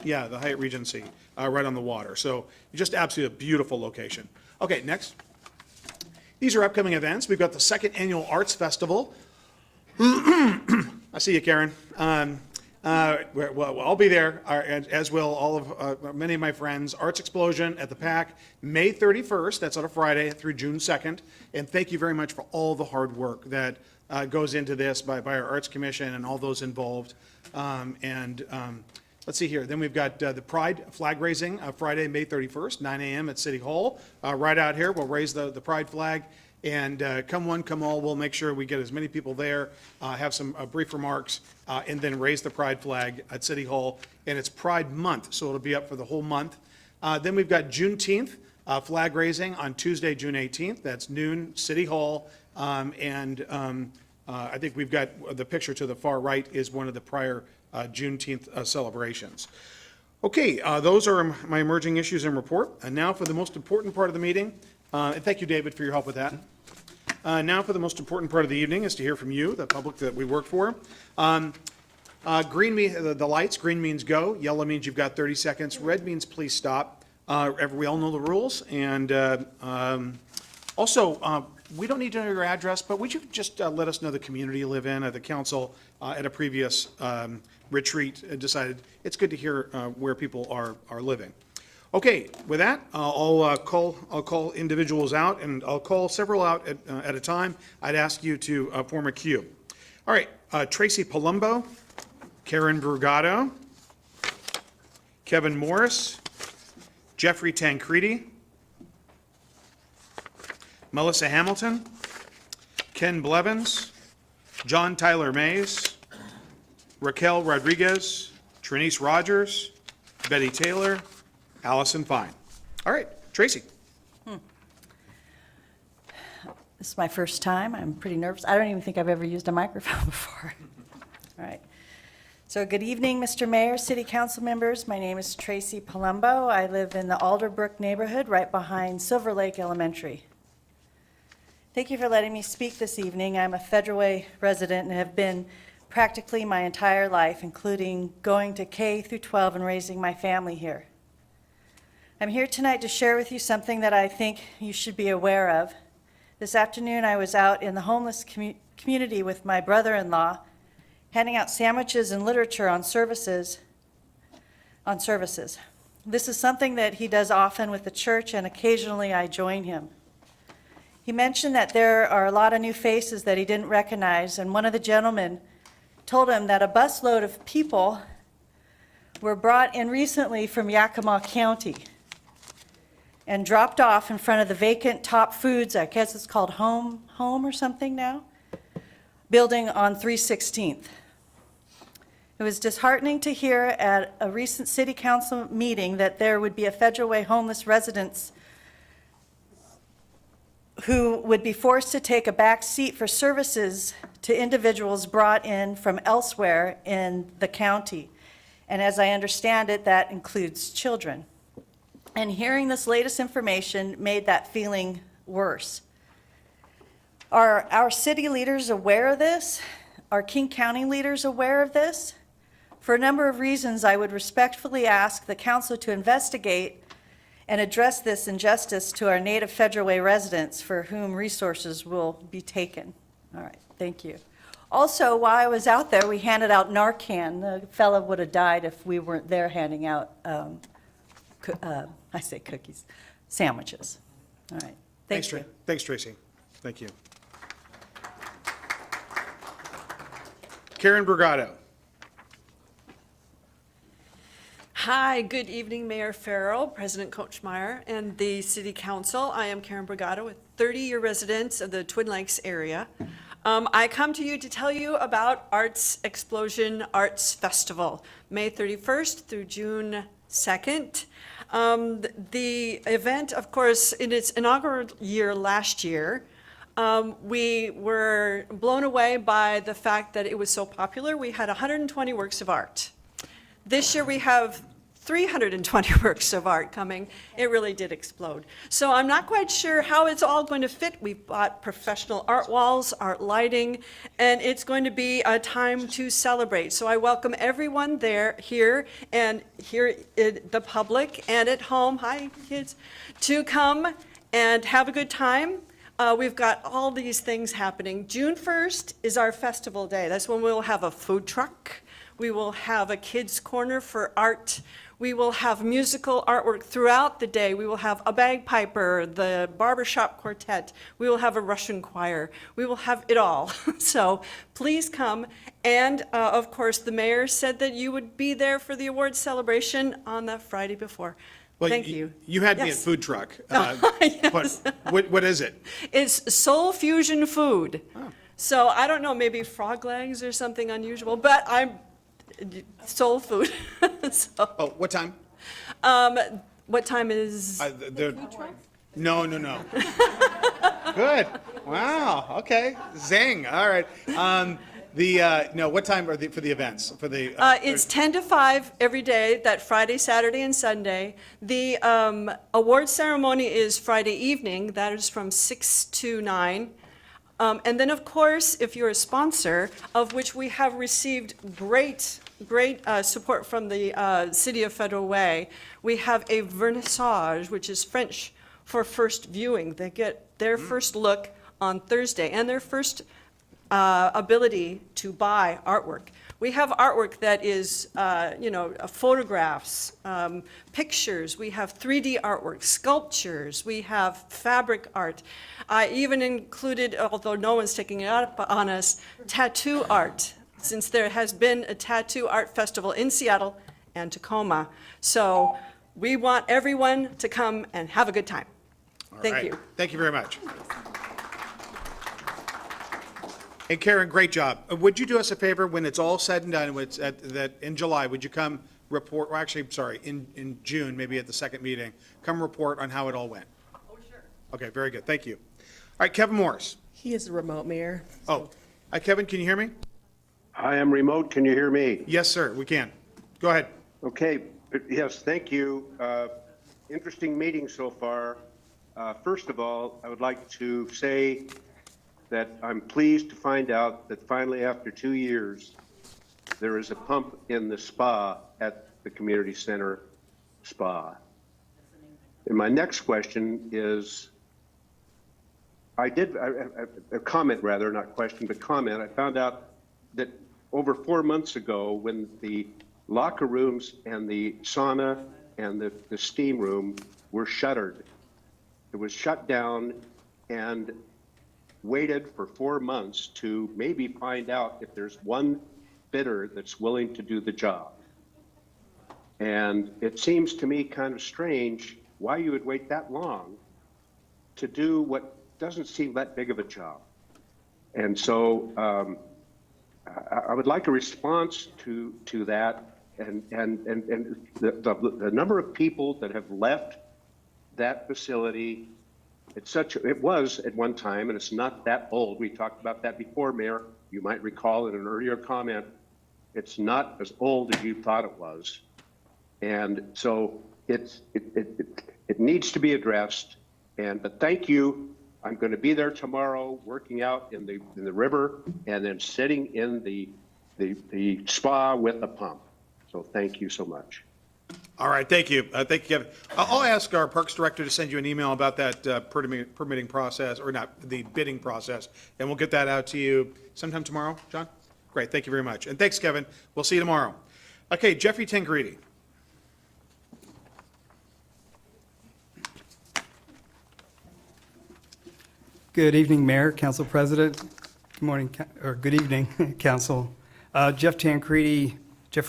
Yeah, the Hyatt Regency, right on the water. So just absolutely a beautiful location. Okay, next. These are upcoming events. We've got the second annual Arts Festival. I see you, Karen. Well, I'll be there, as will all of many of my friends. Arts Explosion at the PAC, May 31st. That's on a Friday through June 2nd. And thank you very much for all the hard work that goes into this by our Arts Commission and all those involved. Let's see here. Then we've got the Pride flag raising Friday, May 31st, 9 a.m. at City Hall. Right out here, we'll raise the Pride flag. And come one, come all, we'll make sure we get as many people there, have some brief remarks, and then raise the Pride flag at City Hall. And it's Pride Month, so it'll be up for the whole month. Then we've got Juneteenth flag raising on Tuesday, June 18th. That's noon, City Hall. I think we've got the picture to the far right is one of the prior Juneteenth celebrations. Okay, those are my emerging issues and report. And now for the most important part of the meeting, and thank you, David, for your help with that. Now for the most important part of the evening is to hear from you, the public that we work for. Green the lights, green means go, yellow means you've got 30 seconds, red means please stop. We all know the rules, and also, we don't need to know your address, but would you just let us know the community you live in? The council at a previous retreat decided it's good to hear where people are living. Okay, with that, I'll call individuals out, and I'll call several out at a time. I'd ask you to form a queue. All right, Tracy Palumbo, Karen Brugado, Kevin Morris, Jeffrey Tancredi, Melissa Hamilton, Ken Blevins, John Tyler Mays, Raquel Rodriguez, Trinice Rogers, Betty Taylor, Allison Fine. All right, Tracy. This is my first time. I'm pretty nervous. I don't even think I've ever used a microphone before. All right. So good evening, Mr. Mayor, City Council members. My name is Tracy Palumbo. I live in the Alderbrook neighborhood right behind Silver Lake Elementary. Thank you for letting me speak this evening. I'm a Federal Way resident and have been practically my entire life, including going to K through 12 and raising my family here. I'm here tonight to share with you something that I think you should be aware of. This afternoon, I was out in the homeless community with my brother-in-law, handing out sandwiches and literature on services. This is something that he does often with the church, and occasionally I join him. He mentioned that there are a lot of new faces that he didn't recognize, and one of the gentlemen told him that a busload of people were brought in recently from Yakima County and dropped off in front of the vacant Top Foods, I guess it's called Home or something now, building on 316th. It was disheartening to hear at a recent city council meeting that there would be a Federal Way homeless residents who would be forced to take a back seat for services to individuals brought in from elsewhere in the county. And as I understand it, that includes children. And hearing this latest information made that feeling worse. Are our city leaders aware of this? Are King County leaders aware of this? For a number of reasons, I would respectfully ask the council to investigate and address this injustice to our native Federal Way residents for whom resources will be taken. All right, thank you. Also, while I was out there, we handed out Narcan. The fellow would have died if we weren't there handing out, I say cookies, sandwiches. All right, thank you. Thanks, Tracy. Thank you. Karen Brigado. Hi, good evening, Mayor Farrell, President Kochmeyer, and the City Council. I am Karen Brigado with 30-year residents of the Twin Lakes area. I come to you to tell you about Arts Explosion Arts Festival, May 31st through June 2nd. The event, of course, in its inaugural year last year, we were blown away by the fact that it was so popular. We had 120 works of art. This year we have 320 works of art coming. It really did explode. So I'm not quite sure how it's all going to fit. We've bought professional art walls, art lighting, and it's going to be a time to celebrate. So I welcome everyone here in the public and at home, hi kids, to come and have a good time. We've got all these things happening. June 1st is our festival day. That's when we'll have a food truck. We will have a kids' corner for art. We will have musical artwork throughout the day. We will have a bagpiper, the barbershop quartet. We will have a Russian choir. We will have it all. So please come. And of course, the mayor said that you would be there for the awards celebration on the Friday before. Well, Thank you. You had me at Yes. food truck. Yes. But what is it? It's soul fusion food. Oh. So I don't know, maybe frog legs or something unusual, but I'm soul food. So, Oh, what time? what time is? No. Good. Wow. Okay. Zing. All right. No. What time are for the events? For the. It's 10 to 5 every day, that Friday, Saturday, and Sunday. The award ceremony is Friday evening. That is from 6 to 9. And then, of course, if you're a sponsor, of which we have received great support from the City of Federal Way, we have a vernissage, which is French for first viewing. They get their first look on Thursday and their first ability to buy artwork. We have artwork that is, photographs, pictures. We have 3D artwork, sculptures. We have fabric art. I even included, although no one's taking it up on us, tattoo art, since there has been a tattoo art festival in Seattle and Tacoma. So we want everyone to come and have a good time. All Thank right. you. Thank you very much. Hey, Karen, great job. Would you do us a favor, when it's all said and done, that in July, would you come report, well, actually, sorry, in June, maybe at the second meeting, come report on how it all went? Oh, sure. Okay, very good. Thank you. All right, Kevin Morris. He is a remote mayor. Oh, hi, Kevin, can you hear me? I am remote. Can you hear me? Yes, sir, we can. Go ahead. Okay. Yes, thank you. Interesting meeting so far. First of all, I would like to say that I'm pleased to find out that finally, after 2 years, there is a pump in the spa at the community center spa. And my next question is, a comment rather, not question, but comment. I found out that over 4 months ago, when the locker rooms and the sauna and the steam room were shuttered, it was shut down and waited for 4 months to maybe find out if there's one bidder that's willing to do the job. And it seems to me kind of strange why you would wait that long to do what doesn't seem that big of a job. And so I would like a response to that, and the number of people that have left that facility. It was at one time, and it's not that old. We talked about that before, Mayor. You might recall in an earlier comment, it's not as old as you thought it was. And so it needs to be addressed. But thank you. I'm going to be there tomorrow, working out in the river, and then sitting in the spa with a pump. So thank you so much. All right, thank you. Thank you, Kevin. I'll ask our Parks Director to send you an email about that permitting process, or not, the bidding process, and we'll get that out to you sometime tomorrow, John? Great, thank you very much. And thanks, Kevin. We'll see you tomorrow. Okay, Jeffrey Tangredi. Good evening, Mayor, Council President. Good morning, or good evening, Council. Jeffrey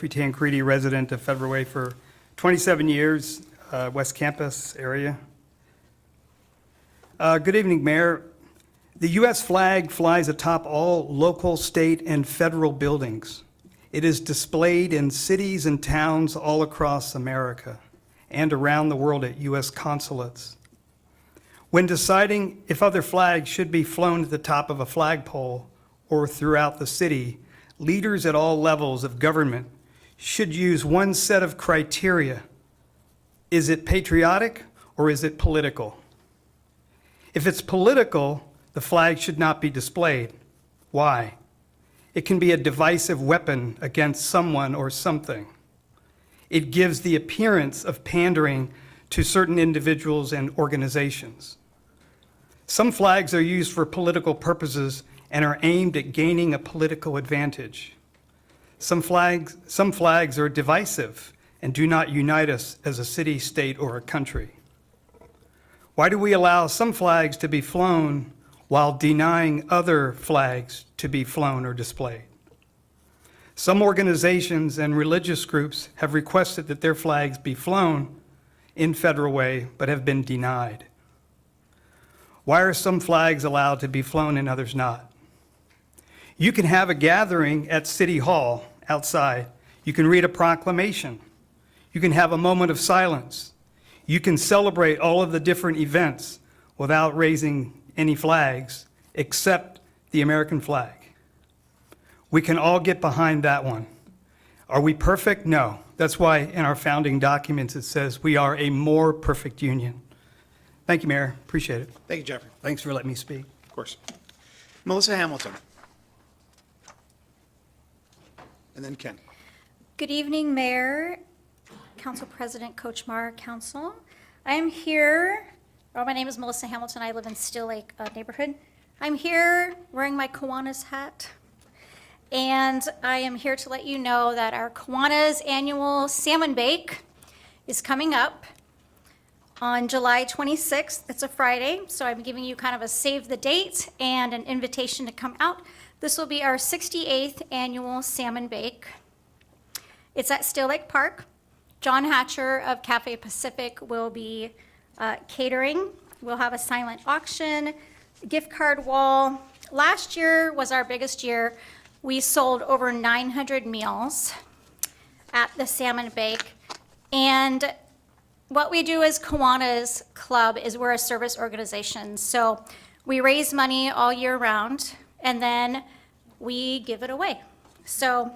Tancredi, resident of Federal Way for 27 years, West Campus area. Good evening, Mayor. The U.S. flag flies atop all local, state, and federal buildings. It is displayed in cities and towns all across America and around the world at U.S. consulates. When deciding if other flags should be flown at the top of a flagpole or throughout the city, leaders at all levels of government should use one set of criteria. Is it patriotic or is it political? If it's political, the flag should not be displayed. Why? It can be a divisive weapon against someone or something. It gives the appearance of pandering to certain individuals and organizations. Some flags are used for political purposes and are aimed at gaining a political advantage. Some flags are divisive and do not unite us as a city, state, or a country. Why do we allow some flags to be flown while denying other flags to be flown or displayed? Some organizations and religious groups have requested that their flags be flown in Federal Way, but have been denied. Why are some flags allowed to be flown and others not? You can have a gathering at City Hall outside. You can read a proclamation. You can have a moment of silence. You can celebrate all of the different events without raising any flags except the American flag. We can all get behind that one. Are we perfect? No. That's why in our founding documents it says we are a more perfect union. Thank you, Mayor. Appreciate it. Thank you, Jeffrey. Thanks for letting me speak. Of course. Melissa Hamilton. And then Ken. Good evening, Mayor, Council President, Coach Mar, Council. I am here, my name is Melissa Hamilton. I live in Still Lake neighborhood. I'm here wearing my Kiwanis hat. And I am here to let you know that our Kiwanis annual salmon bake is coming up on July 26th. It's a Friday, so I'm giving you kind of a save the date and an invitation to come out. This will be our 68th annual salmon bake. It's at Still Lake Park. John Hatcher of Cafe Pacific will be catering. We'll have a silent auction, gift card wall. Last year was our biggest year. We sold over 900 meals at the salmon bake. And what we do as Kiwanis Club is we're a service organization. So we raise money all year round, and then we give it away. So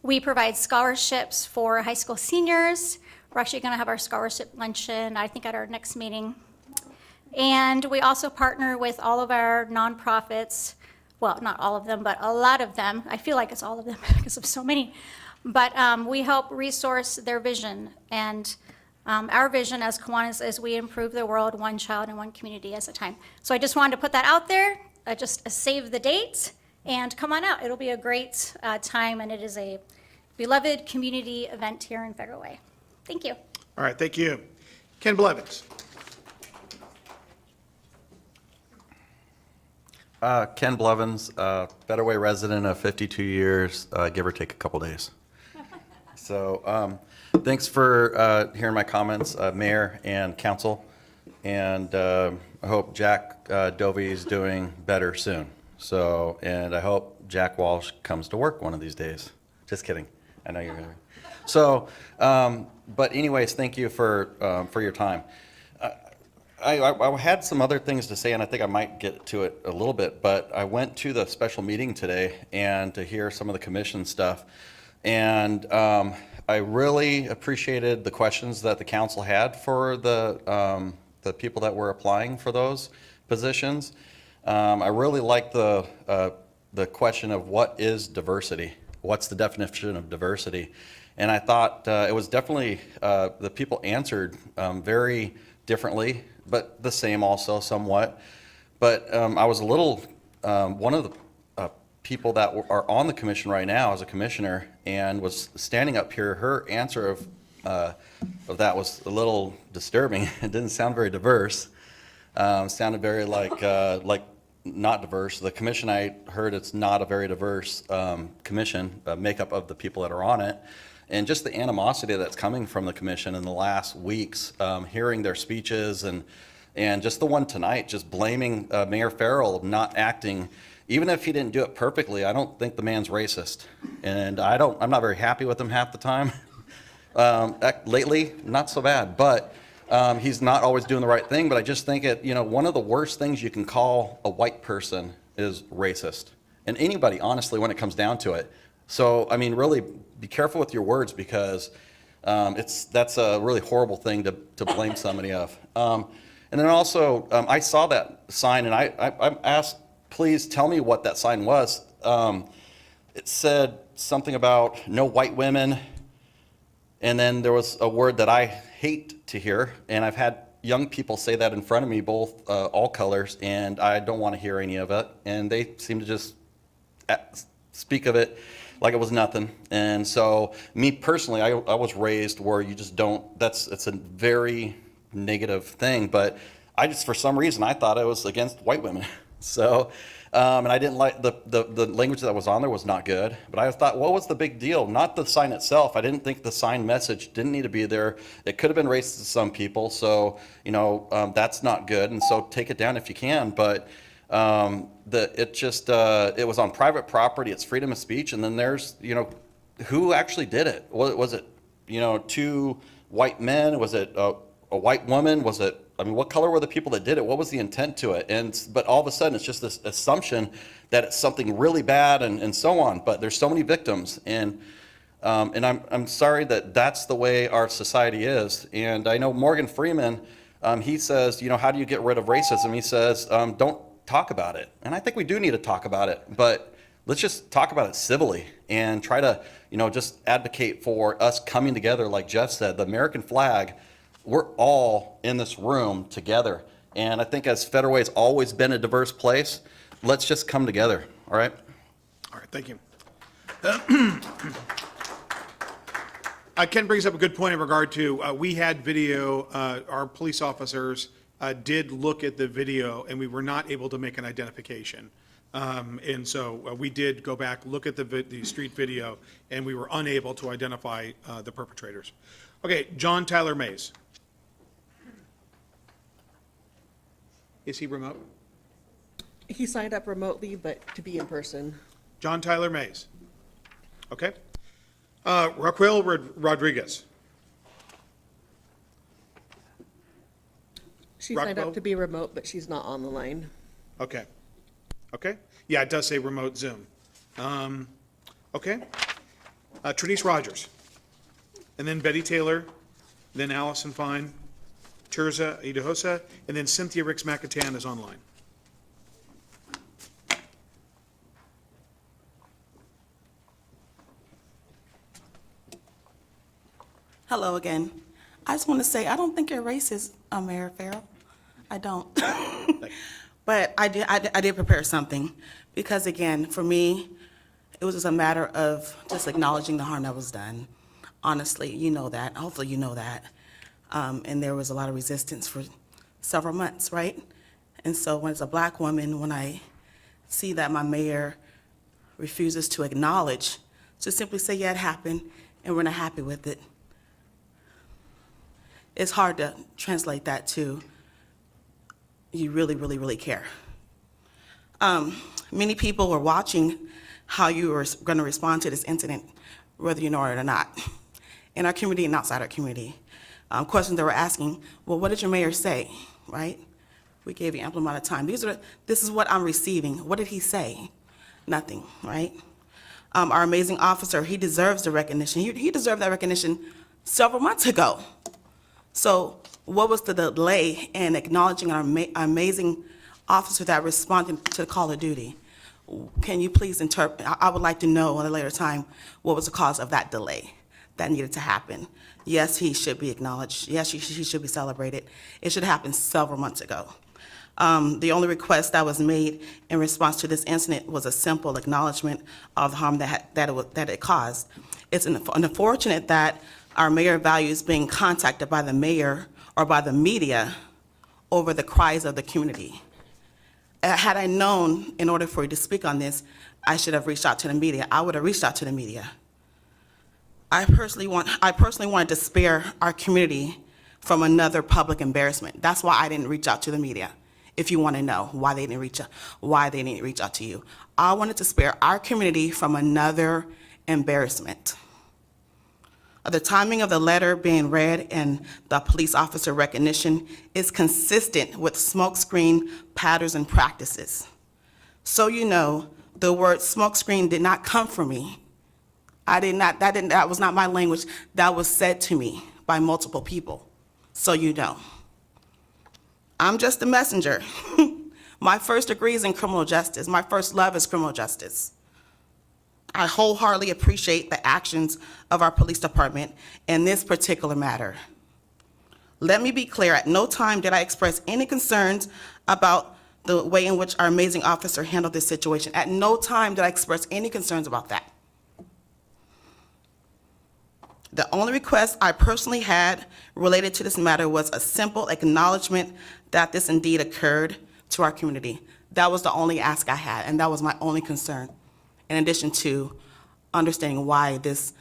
we provide scholarships for high school seniors. We're actually going to have our scholarship luncheon, I think, at our next meeting. And we also partner with all of our nonprofits, well, not all of them, but a lot of them. I feel like it's all of them because of so many. But we help resource their vision. And our vision as Kiwanis is we improve the world one child and one community at a time. So I just wanted to put that out there, just save the date, and come on out. It'll be a great time, and it is a beloved community event here in Federal Way. Thank you. All right, thank you. Ken Blevins. Ken Blevins, Better Way resident of 52 years, give or take a couple days. So thanks for hearing my comments, Mayor and Council, and I hope Jack Dovey is doing better soon. So, and I hope Jack Walsh comes to work one of these days. Just kidding. I know you're going to. So, but anyways, thank you for your time. I had some other things to say, and I think I might get to it a little bit, but I went to the special meeting today and to hear some of the commission stuff. And I really appreciated the questions that the council had for the people that were applying for those positions. I really liked the question of what is diversity? What's the definition of diversity? And I thought it was definitely, the people answered very differently, but the same also somewhat. But I was a little, one of the people that are on the commission right now as a commissioner and was standing up here, her answer of that was a little disturbing. It didn't sound very diverse. Sounded very like not diverse. The commission I heard, it's not a very diverse commission, makeup of the people that are on it. And just the animosity that's coming from the commission in the last weeks, hearing their speeches and just the one tonight, just blaming Mayor Farrell of not acting, even if he didn't do it perfectly. I don't think the man's racist, and I'm not very happy with him half the time. Lately, not so bad, but he's not always doing the right thing. But I just think one of the worst things you can call a white person is racist, and anybody, honestly, when it comes down to it. So, I mean, really be careful with your words, because that's a really horrible thing to blame somebody of. And then also, I saw that sign, and I asked, please tell me what that sign was. It said something about no white women, and then there was a word that I hate to hear, and I've had young people say that in front of me, both all colors, and I don't want to hear any of it, and they seem to just speak of it like it was nothing. And so me personally, I was raised where you just don't, it's a very negative thing, but I just, for some reason, I thought it was against white women. So, and I didn't like the language that was on there was not good, but I thought, what was the big deal? Not the sign itself. I didn't think the sign message didn't need to be there. It could have been racist to some people, so, that's not good, and so take it down if you can, but it was on private property, it's freedom of speech, and then there's, who actually did it? Was it, two white men? Was it a white woman? Was it, what color were the people that did it? What was the intent to it? But all of a sudden, it's just this assumption that it's something really bad and so on, but there's so many victims, and I'm sorry that that's the way our society is. And I know Morgan Freeman, he says, how do you get rid of racism? He says, don't talk about it. And I think we do need to talk about it, but let's just talk about it civilly and try to, just advocate for us coming together. Like Jeff said, the American flag, we're all in this room together. And I think as Federal Way has always been a diverse place, let's just come together, all right? All right, thank you. Ken brings up a good point in regard to, we had video, our police officers did look at the video, and we were not able to make an identification. And so we did go back, look at the street video, and we were unable to identify the perpetrators. Okay, John Tyler Mays. Is he remote? He signed up remotely, but to be in person. John Tyler Mays. Okay. Raquel Rodriguez. She signed up to be remote, but she's not on the line. Okay. Okay. Yeah, it does say remote Zoom. Okay. Trinice Rogers. And then Betty Taylor, then Allison Fine, Tirza Idahosa, and then Cynthia Ricks McAtan is online. Hello again. I just want to say, I don't think you're racist, Mayor Farrell. I don't. But I did prepare something, because again, for me, it was just a matter of just acknowledging the harm that was done. Honestly, you know that. Hopefully you know that. And there was a lot of resistance for several months, right? And so when as a black woman, when I see that my mayor refuses to acknowledge, to simply say, yeah, it happened, and we're not happy with it, it's hard to translate that to you really, really, really care. Many people were watching how you were going to respond to this incident, whether you know it or not, in our community and outside our community. Questions they were asking, well, what did your mayor say, right? We gave you ample amount of time. This is what I'm receiving. What did he say? Nothing, right? Our amazing officer, he deserves the recognition. He deserved that recognition several months ago. So what was the delay in acknowledging our amazing officer that responded to the call of duty? Can you please interpret? I would like to know at a later time what was the cause of that delay that needed to happen. Yes, he should be acknowledged. Yes, he should be celebrated. It should happen several months ago. The only request that was made in response to this incident was a simple acknowledgement of the harm that it caused. It's unfortunate that our mayor values being contacted by the mayor or by the media over the cries of the community. Had I known, in order for you to speak on this, I should have reached out to the media. I would have reached out to the media. I personally wanted to spare our community from another public embarrassment. That's why I didn't reach out to the media. If you want to know why they didn't reach out to you, I wanted to spare our community from another embarrassment. The timing of the letter being read and the police officer recognition is consistent with smokescreen patterns and practices. So you know, the word smokescreen did not come from me. That was not my language. That was said to me by multiple people. So you know. I'm just a messenger. My first degree is in criminal justice. My first love is criminal justice. I wholeheartedly appreciate the actions of our police department in this particular matter. Let me be clear, at no time did I express any concerns about the way in which our amazing officer handled this situation. At no time did I express any concerns about that. The only request I personally had related to this matter was a simple acknowledgement that this indeed occurred to our community. That was the only ask I had, and that was my only concern, in addition to understanding why this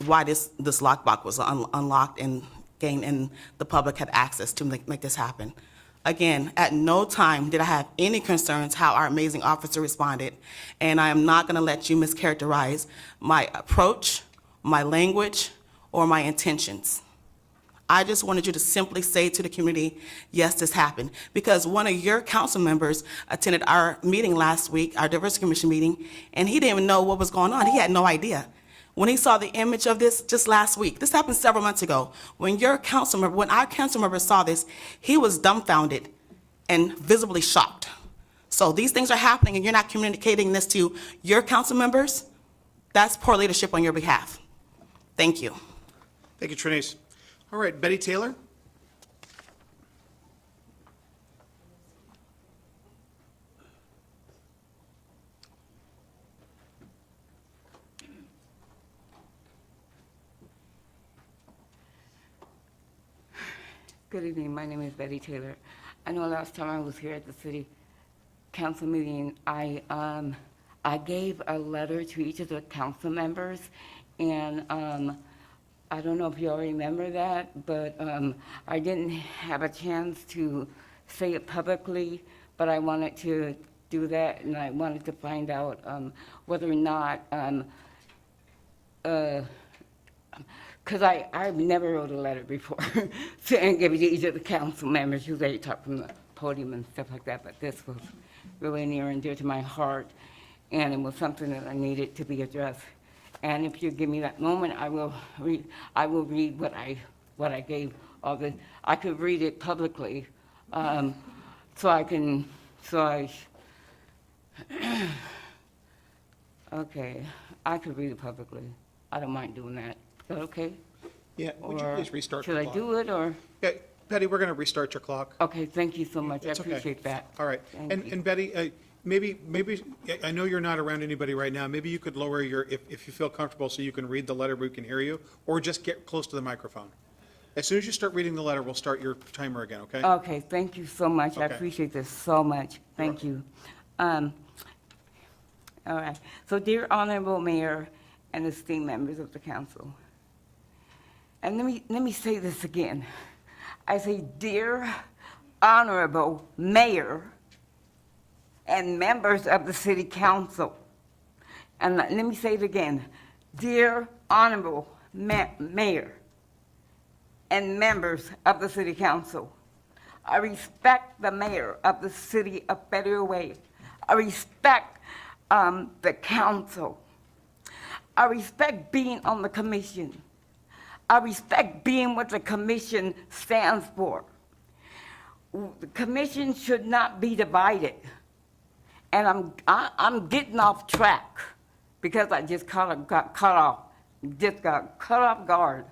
lockbox was unlocked and the public had access to make this happen. Again, at no time did I have any concerns how our amazing officer responded, and I am not going to let you mischaracterize my approach, my language, or my intentions. I just wanted you to simply say to the community, yes, this happened. Because one of your council members attended our meeting last week, our diversity commission meeting, and he didn't even know what was going on. He had no idea. When he saw the image of this just last week, this happened several months ago, when our council member saw this, he was dumbfounded and visibly shocked. So these things are happening and you're not communicating this to your council members? That's poor leadership on your behalf. Thank you. Thank you, Trinice. All right, Betty Taylor? Good evening, my name is Betty Taylor. I know last time I was here at the city council meeting, I gave a letter to each of the council members, and I don't know if you all remember that, but I didn't have a chance to say it publicly, but I wanted to do that, and I wanted to find out whether or not, because I never wrote a letter before and gave it to each of the council members who they talk from the podium and stuff like that, but this was really near and dear to my heart, and it was something that I needed to be addressed. And if you give me that moment, I will read what I gave all this. I could read it publicly, so okay, I could read it publicly. I don't mind doing that. Is that okay? Yeah, would you Or please restart the should I clock? do it, or? Yeah, Betty, we're going to restart your clock. Okay, thank you so much. I It's okay. appreciate that. All right. Thank you. And Betty, maybe, I know you're not around anybody right now. Maybe you could lower if you feel comfortable so you can read the letter, we can hear you, or just get close to the microphone. As soon as you start reading the letter, we'll start your timer again, okay? Okay, thank you so much. I Okay. appreciate this so much. Thank you. All right. So dear Honorable Mayor and esteemed members of the council, and let me say this again. I say, dear Honorable Mayor and members of the City Council. And let me say it again. Dear Honorable Mayor and members of the City Council. I respect the mayor of the city of Federal Way. I respect the council. I respect being on the commission. I respect being what the commission stands for. The commission should not be divided. And I'm getting off track because I just got cut off guard.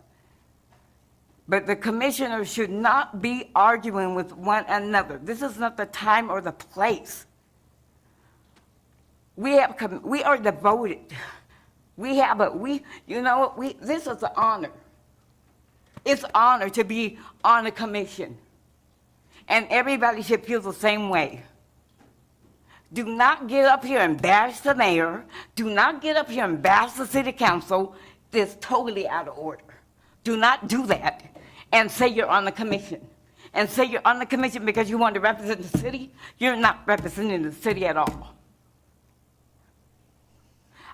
But the commissioners should not be arguing with one another. This is not the time or the place. We are devoted. You know what, this is an honor. It's an honor to be on a commission. And everybody should feel the same way. Do not get up here and bash the mayor. Do not get up here and bash the city council. It's totally out of order. Do not do that and say you're on the commission. And say you're on the commission because you want to represent the city. You're not representing the city at all.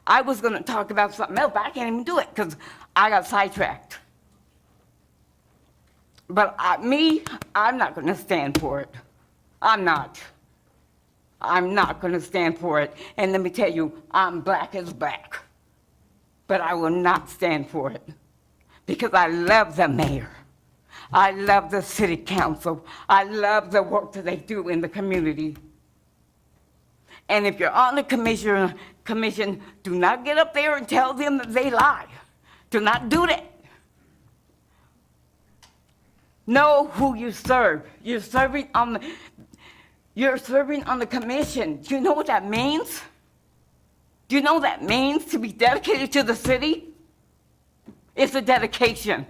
I was going to talk about something else, but I can't even do it because I got sidetracked. But I'm not going to stand for it. I'm not going to stand for it. And let me tell you, I'm black as black. But I will not stand for it because I love the mayor. I love the city council. I love the work that they do in the community. And if you're on the commission, do not get up there and tell them that they lie. Do not do that. Know who you serve. You're serving on the commission. Do you know what that means? Do you know what that means to be dedicated to the city? It's a dedication.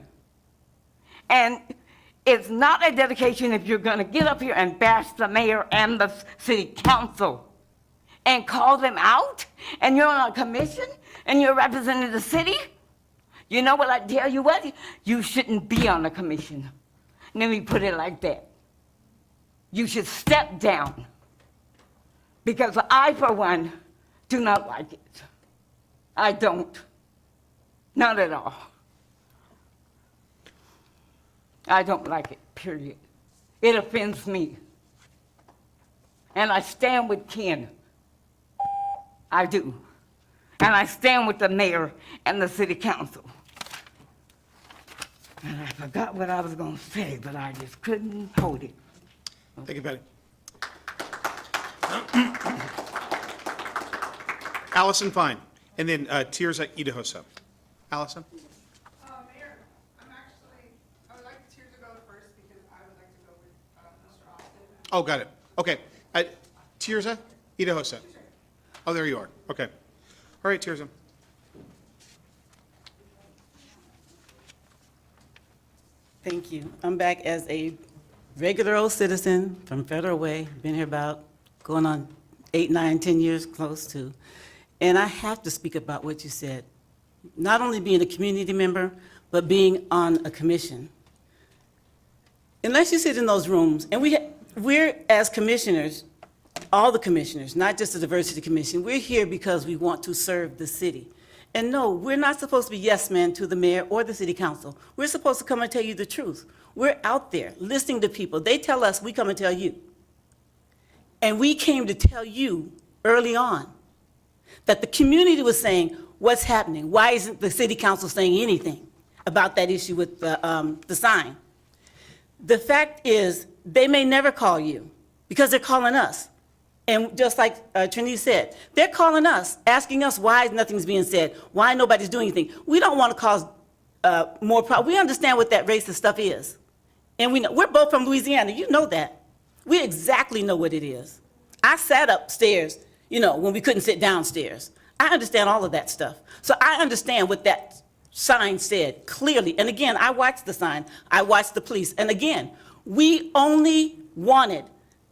And it's not a dedication if you're going to get up here and bash the mayor and the city council and call them out, and you're on a commission and you're representing the city. You know what I tell you what? You shouldn't be on a commission. Let me put it like that. You should step down because I, for one, do not like it. I don't. Not at all. I don't like it, period. It offends me. And I stand with Ken. I do. And I stand with the mayor and the city council. And I forgot what I was going to say, but I just couldn't hold it. Thank you, Betty. Allison Fine, and then Tirza Idahosa. Allison? Mayor, I would like Tier to go first because I would like to go with Mr. Austin. Oh, got it. Okay. Tirza Idahosa. Oh, there you are. Okay. All right, Tirza. Thank you. I'm back as a regular old citizen from Federal Way. Been here about going on 8, 9, 10 years, close to. And I have to speak about what you said. Not only being a community member, but being on a commission. Unless you sit in those rooms, and we're as commissioners, all the commissioners, not just the Diversity Commission, we're here because we want to serve the city. And no, we're not supposed to be yes men to the mayor or the city council. We're supposed to come and tell you the truth. We're out there listening to people. They tell us, we come and tell you. And we came to tell you early on that the community was saying, what's happening? Why isn't the city council saying anything about that issue with the sign? The fact is, they may never call you because they're calling us. And just like Trinity said, they're calling us, asking us why nothing's being said, why nobody's doing anything. We don't want to cause more problems. We understand what that racist stuff is. And we know, we're both from Louisiana, you know that. We exactly know what it is. I sat upstairs, when we couldn't sit downstairs. I understand all of that stuff. So I understand what that sign said clearly. And again, I watched the sign, I watched the police. And again, we only wanted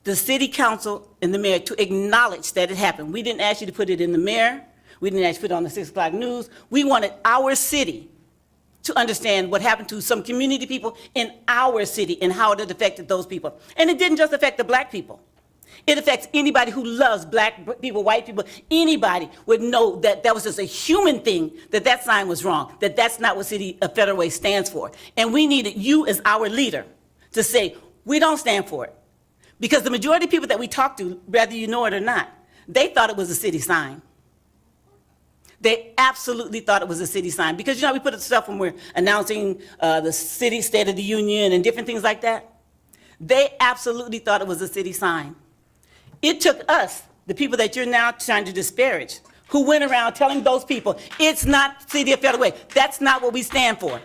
the city council and the mayor to acknowledge that it happened. We didn't ask you to put it in the mayor. We didn't ask you to put it on the 6 o'clock news. We wanted our city to understand what happened to some community people in our city and how it had affected those people. And it didn't just affect the black people. It affects anybody who loves black people, white people. Anybody would know that that was just a human thing, that sign was wrong, that that's not what City of Federal Way stands for. And we needed you as our leader to say, we don't stand for it. Because the majority of people that we talked to, whether you know it or not, they thought it was a city sign. They absolutely thought it was a city sign. Because, we put stuff when we're announcing the city State of the Union and different things like that. They absolutely thought it was a city sign. It took us, the people that you're now trying to disparage, who went around telling those people, it's not City of Federal Way. That's not what we stand for.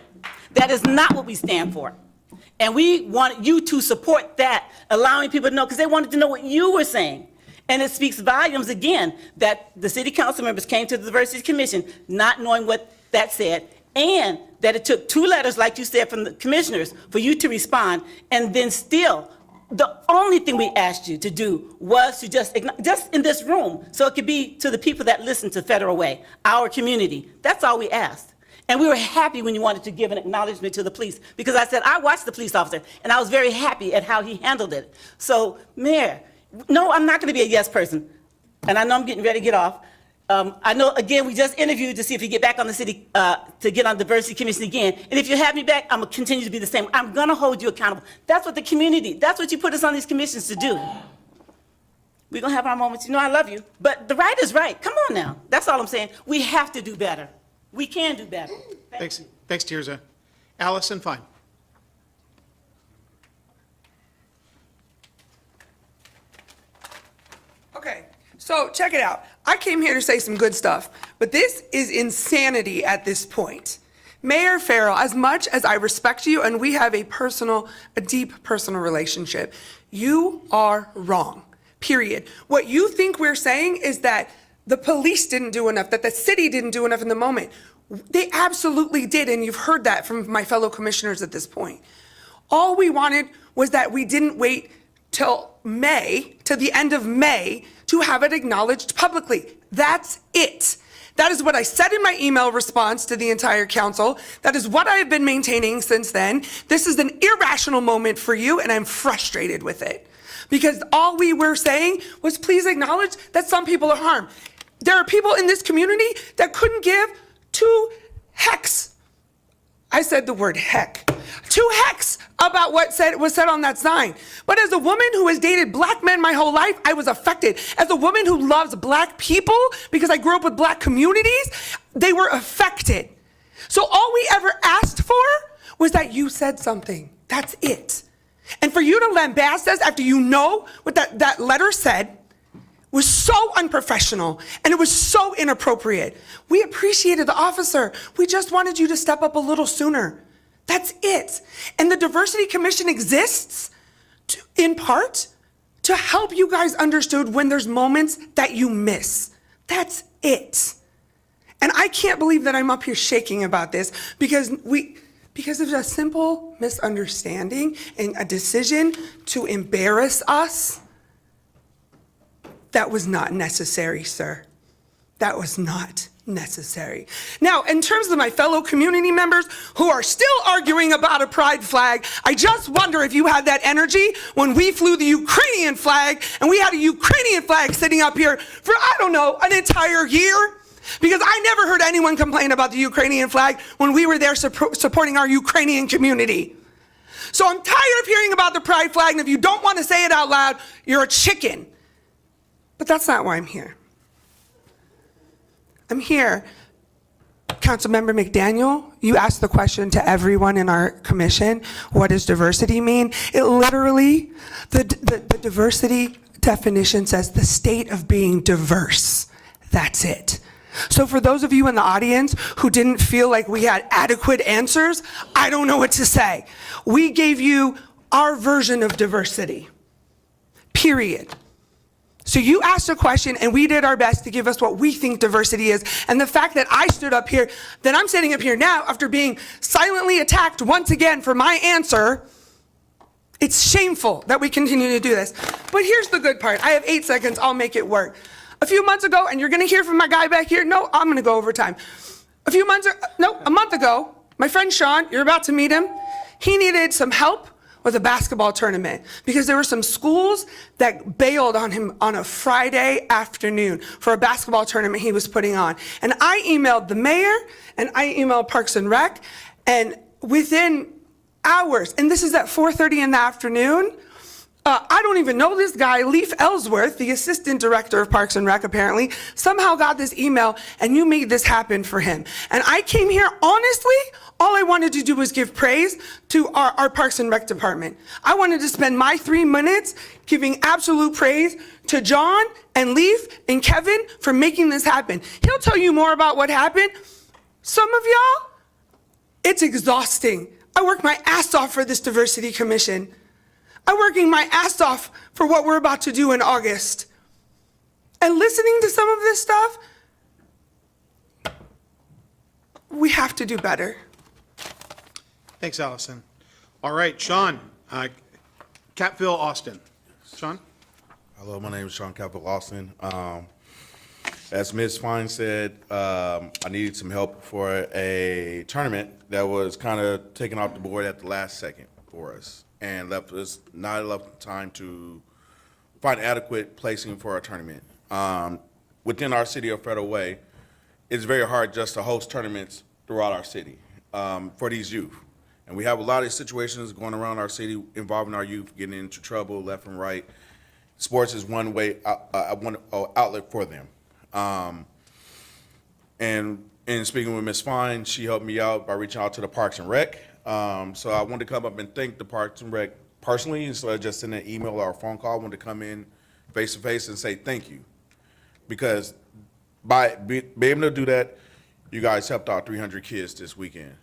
That is not what we stand for. And we wanted you to support that, allowing people to know, because they wanted to know what you were saying. And it speaks volumes, again, that the city council members came to the Diversity Commission not knowing what that said, and that it took 2 letters, like you said, from the commissioners for you to respond, and then still, the only thing we asked you to do was to just in this room, so it could be to the people that listen to Federal Way, our community. That's all we asked. And we were happy when you wanted to give an acknowledgement to the police, because I said, I watched the police officer, and I was very happy at how he handled it. So, Mayor, no, I'm not going to be a yes person, and I know I'm getting ready to get off. I know, again, we just interviewed to see if you get back on the city, to get on Diversity Commission again. And if you have me back, I'm going to continue to be the same. I'm going to hold you accountable. That's what the community, that's what you put us on these commissions to do. We're going to have our moments. I love you. But the right is right. Come on now. That's all I'm saying. We have to do better. We can do better. Thanks, Tirza. Allison, fine. Okay, so check it out. I came here to say some good stuff, but this is insanity at this point. Mayor Farrell, as much as I respect you and we have a deep personal relationship, you are wrong, period. What you think we're saying is that the police didn't do enough, that the city didn't do enough in the moment. They absolutely did, and you've heard that from my fellow commissioners at this point. All we wanted was that we didn't wait till the end of May, to have it acknowledged publicly. That's it. That is what I said in my email response to the entire council. That is what I have been maintaining since then. This is an irrational moment for you, and I'm frustrated with it. Because all we were saying was, please acknowledge that some people are harmed. There are people in this community that couldn't give 2 hecks. I said the word heck. 2 hecks about what was said on that sign. But as a woman who has dated black men my whole life, I was affected. As a woman who loves black people, because I grew up with black communities, they were affected. So all we ever asked for was that you said something. That's it. And for you to lambast us after you know what that letter said was so unprofessional, and it was so inappropriate. We appreciated the officer. We just wanted you to step up a little sooner. That's it. And the Diversity Commission exists in part to help you guys understand when there's moments that you miss. That's it. And I can't believe that I'm up here shaking about this because of a simple misunderstanding and a decision to embarrass us. That was not necessary, sir. That was not necessary. Now, in terms of my fellow community members who are still arguing about a pride flag, I just wonder if you had that energy when we flew the Ukrainian flag and we had a Ukrainian flag sitting up here for, an entire year. Because I never heard anyone complain about the Ukrainian flag when we were there supporting our Ukrainian community. So I'm tired of hearing about the pride flag, and if you don't want to say it out loud, you're a chicken. But that's not why I'm here. I'm here Councilmember McDaniel, you asked the question to everyone in our commission, what does diversity mean? It literally, the diversity definition says the state of being diverse. That's it. So for those of you in the audience who didn't feel like we had adequate answers, I don't know what to say. We gave you our version of diversity, period. So you asked a question and we did our best to give us what we think diversity is. And the fact that I stood up here, that I'm standing up here now after being silently attacked once again for my answer, it's shameful that we continue to do this. But here's the good part. I have 8 seconds, I'll make it work. A few months ago, and you're gonna hear from my guy back here, no, I'm gonna go over time. A month ago, my friend Sean, you're about to meet him, he needed some help with a basketball tournament because there were some schools that bailed on him on a Friday afternoon for a basketball tournament he was putting on. And I emailed the mayor and I emailed Parks and Rec, and within hours, and this is at 4:30 in the afternoon, I don't even know this guy, Leif Ellsworth, the assistant director of Parks and Rec apparently, somehow got this email and you made this happen for him. And I came here, honestly, all I wanted to do was give praise to our Parks and Rec department. I wanted to spend my 3 minutes giving absolute praise to John and Leif and Kevin for making this happen. He'll tell you more about what happened. Some of y'all, it's exhausting. I worked my ass off for this diversity commission. I'm working my ass off for what we're about to do in August. And listening to some of this stuff, we have to do better. Thanks, Allison. All right, Sean, Capville, Austin. Sean? Hello, my name is Sean Capville Austin. As Ms. Fine said, I needed some help for a tournament that was kind of taken off the board at the last second for us, and left us not enough time to find adequate placing for our tournament. Within our city of Federal Way, it's very hard just to host tournaments throughout our city for these youth. And we have a lot of situations going around our city involving our youth getting into trouble left and right. Sports is one way, one outlet for them. And in speaking with Ms. Fine, she helped me out by reaching out to the Parks and Rec. So I wanted to come up and thank the Parks and Rec personally, instead of just sending an email or a phone call. I wanted to come in face to face and say thank you. Because by being able to do that, you guys helped out 300 kids this weekend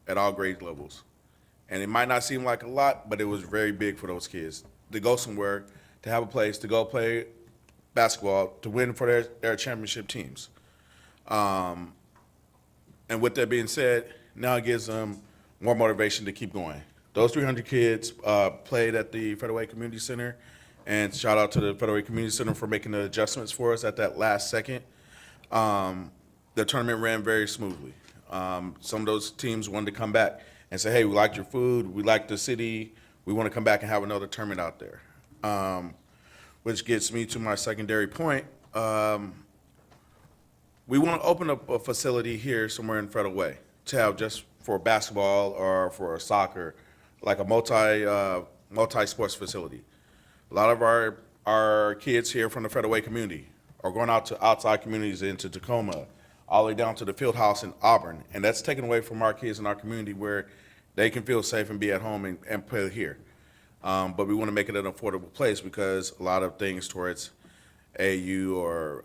at all grade levels. And it might not seem like a lot, but it was very big for those kids to go somewhere, to have a place, to go play basketball, to win for their championship teams. And with that being said, now it gives them more motivation to keep going. Those 300 kids played at the Federal Way Community Center, and shout out to the Federal Way Community Center for making the adjustments for us at that last second. The tournament ran very smoothly. Some of those teams wanted to come back and say, hey, we liked your food, we liked the city, we want to come back and have another tournament out there. Which gets me to my secondary point. We want to open up a facility here somewhere in Federal Way to have just for basketball or for soccer, like a multi-sports facility. A lot of our kids here from the Federal Way community are going out to outside communities into Tacoma, all the way down to the field house in Auburn, and that's taken away from our kids in our community where they can feel safe and be at home and play here. But we want to make it an affordable place because a lot of things towards AU or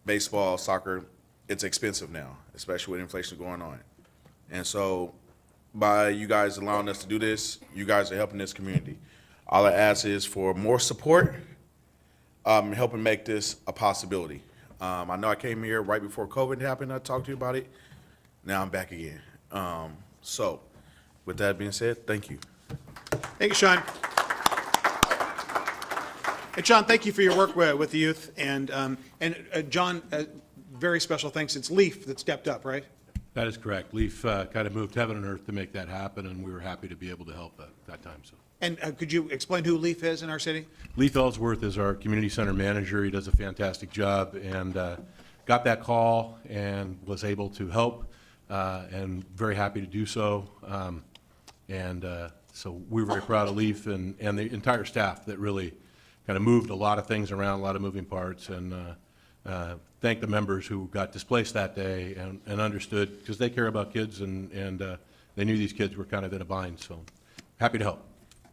baseball, soccer, it's expensive now, especially with inflation going on. And so by you guys allowing us to do this, you guys are helping this community. All I ask is for more support, helping make this a possibility. I know I came here right before COVID happened. I talked to you about it. Now I'm back again. So with that being said, thank you. Thank you, Sean. Hey, John, thank you for your work with the youth. And John, very special thanks. It's Leif that stepped up, right? That is correct. Leif kind of moved heaven and earth to make that happen, and we were happy to be able to help at that time. So. And could you explain who Leif is in our city? Leif Ellsworth is our community center manager. He does a fantastic job, and got that call and was able to help, and very happy to do so. So we're very proud of Leif and the entire staff that really kind of moved a lot of things around, a lot of moving parts, and thank the members who got displaced that day and understood, because they care about kids, and they knew these kids were kind of in a bind, so happy to help.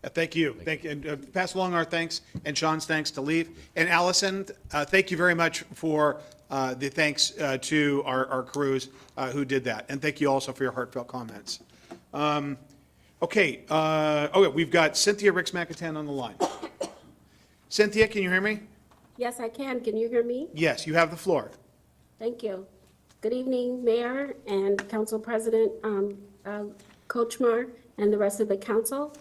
Thank you. Thank you. And pass along our thanks and Sean's thanks to Leaf. And Allison, thank you very much for the thanks to our crews who did that. And thank you also for your heartfelt comments. Okay, we've got Cynthia Ricks-McIntyre on the line. Cynthia, can you hear me? Yes, I can. Can you hear me? Yes, you have the floor. Thank you. Good evening, Mayor and Council President Kochmar and the rest of the council.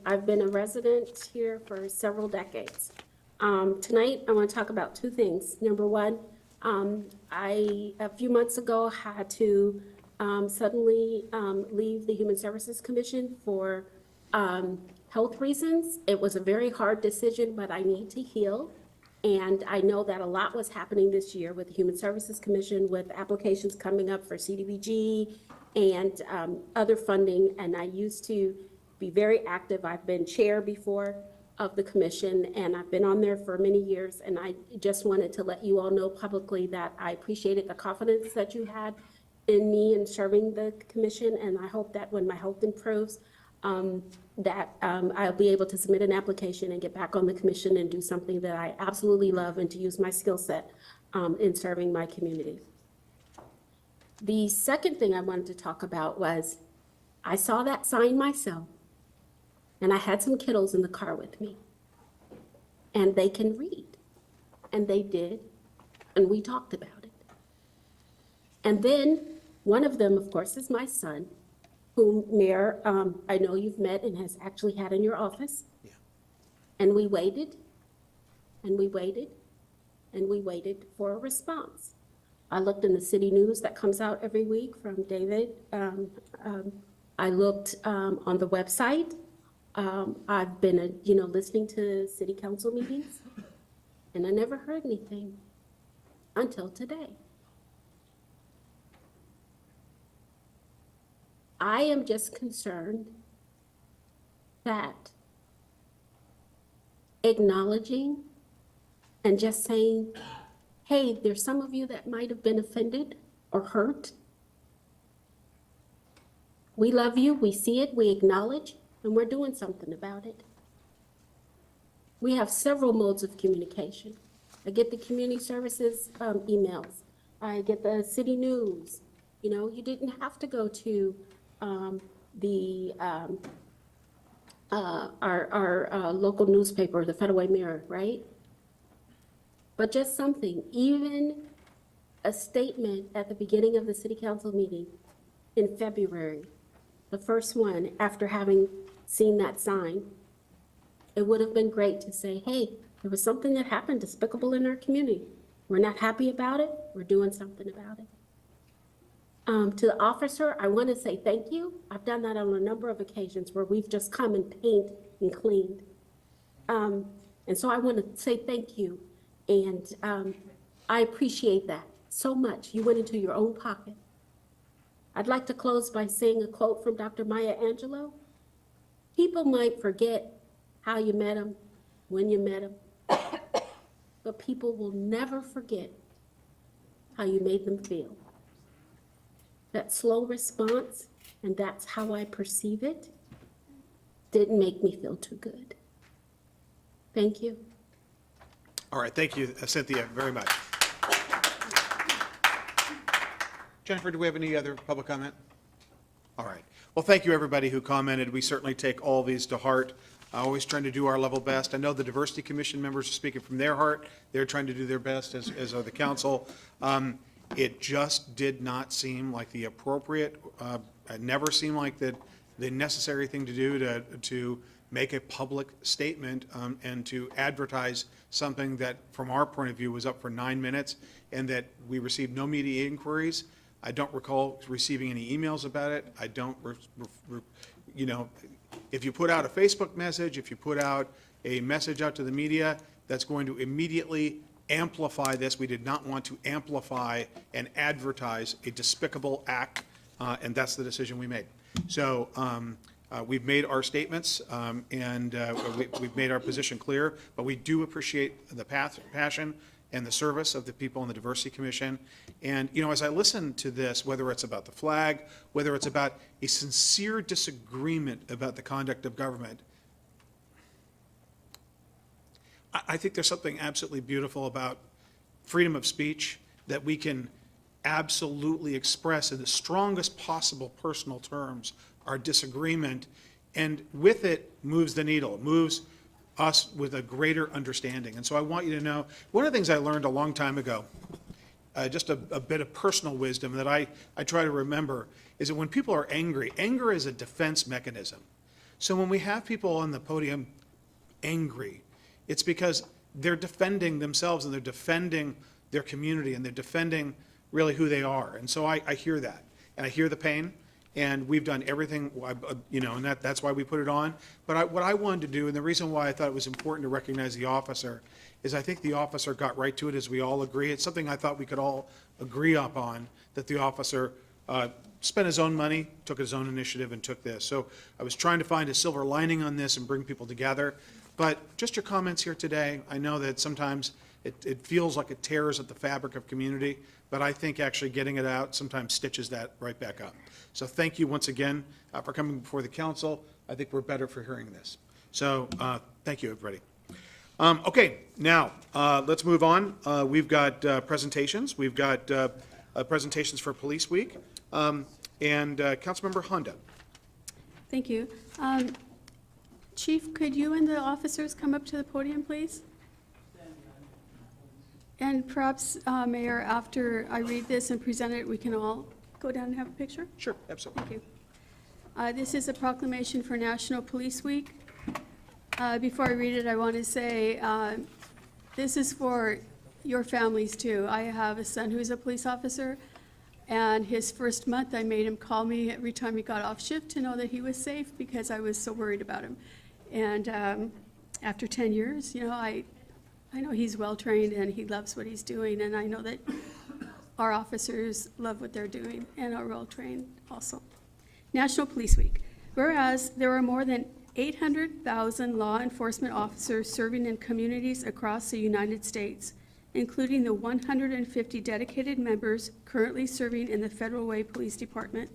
I've been a resident here for several decades. Tonight, I want to talk about two things. Number one, a few months ago, had to suddenly leave the Human Services Commission for health reasons. It was a very hard decision, but I need to heal. And I know that a lot was happening this year with the Human Services Commission, with applications coming up for CDBG and other funding. And I used to be very active. I've been chair before of the commission, and I've been on there for many years. And I just wanted to let you all know publicly that I appreciated the confidence that you had in me in serving the commission. And I hope that when my health improves, I'll be able to submit an application and get back on the commission and do something that I absolutely love, and to use my skill set in serving my community. The second thing I wanted to talk about was I saw that sign myself, and I had some kiddos in the car with me, and they can read, and they did, and we talked about it. And then one of them, of course, is my son, whom, Mayor, I know you've met and has actually had in your office. Yeah. And we waited, and we waited, and we waited for a response. I looked in the city news that comes out every week from David. I looked on the website. I've been, listening to city council meetings, and I never heard anything until today. I am just concerned that acknowledging and just saying, hey, there's some of you that might have been offended or hurt. We love you, we see it, we acknowledge, and we're doing something about it. We have several modes of communication. I get the community services emails. I get the city news. You didn't have to go to our local newspaper, the Federal Mirror, right? But just something, even a statement at the beginning of the city council meeting in February, the first one after having seen that sign, it would have been great to say, hey, there was something that happened despicable in our community. We're not happy about it. We're doing something about it. To the officer, I want to say thank you. I've done that on a number of occasions where we've just come and painted and cleaned. And so I want to say thank you. And I appreciate that so much. You went into your own pocket. I'd like to close by saying a quote from Dr. Maya Angelou. People might forget how you met them, when you met them, but people will never forget how you made them feel. That slow response, and that's how I perceive it, didn't make me feel too good. Thank you. All right, thank you, Cynthia, very much. Jennifer, do we have any other public comment? All right. Well, thank you, everybody who commented. We certainly take all these to heart, always trying to do our level best. I know the Diversity Commission members are speaking from their heart. They're trying to do their best, as are the council. It just did not seem like the appropriate, it never seemed like the necessary thing to do to make a public statement and to advertise something that, from our point of view, was up for 9 minutes, and that we received no media inquiries. I don't recall receiving any emails about it. I don't, if you put out a Facebook message, if you put out a message out to the media, that's going to immediately amplify this. We did not want to amplify and advertise a despicable act, and that's the decision we made. So we've made our statements, and we've made our position clear, but we do appreciate the passion and the service of the people in the Diversity Commission. And, you know, as I listen to this, whether it's about the flag, whether it's about a sincere disagreement about the conduct of government, I think there's something absolutely beautiful about freedom of speech, that we can absolutely express in the strongest possible personal terms our disagreement, and with it moves the needle, it moves us with a greater understanding. And so I want you to know, one of the things I learned a long time ago, just a bit of personal wisdom that I try to remember, is that when people are angry, anger is a defense mechanism. So when we have people on the podium angry, it's because they're defending themselves and they're defending their community and they're defending really who they are. And so I hear that, and I hear the pain, and we've done everything, you know, and that's why we put it on. But what I wanted to do, and the reason why I thought it was important to recognize the officer, is I think the officer got right to it, as we all agree. It's something I thought we could all agree upon, that the officer spent his own money, took his own initiative, and took this. So I was trying to find a silver lining on this and bring people together. But just your comments here today, I know that sometimes it feels like it tears at the fabric of community, but I think actually getting it out sometimes stitches that right back up. So thank you once again for coming before the council. I think we're better for hearing this. So thank you, everybody. Okay, now let's move on. We've got presentations. We've got presentations for Police Week. And Councilmember Honda. Thank you. Chief, could you and the officers come up to the podium, please? And perhaps, Mayor, after I read this and present it, we can all go down and have a picture? Sure, absolutely. Thank you. This is a proclamation for National Police Week. Before I read it, I want to say this is for your families too. I have a son who's a police officer, and his first month I made him call me every time he got off shift to know that he was safe, because I was so worried about him. And after 10 years, you know, I know he's well-trained and he loves what he's doing, and I know that our officers love what they're doing and are well-trained also. National Police Week. Whereas there are more than 800,000 law enforcement officers serving in communities across the United States, including the 150 dedicated members currently serving in the Federal Way Police Department.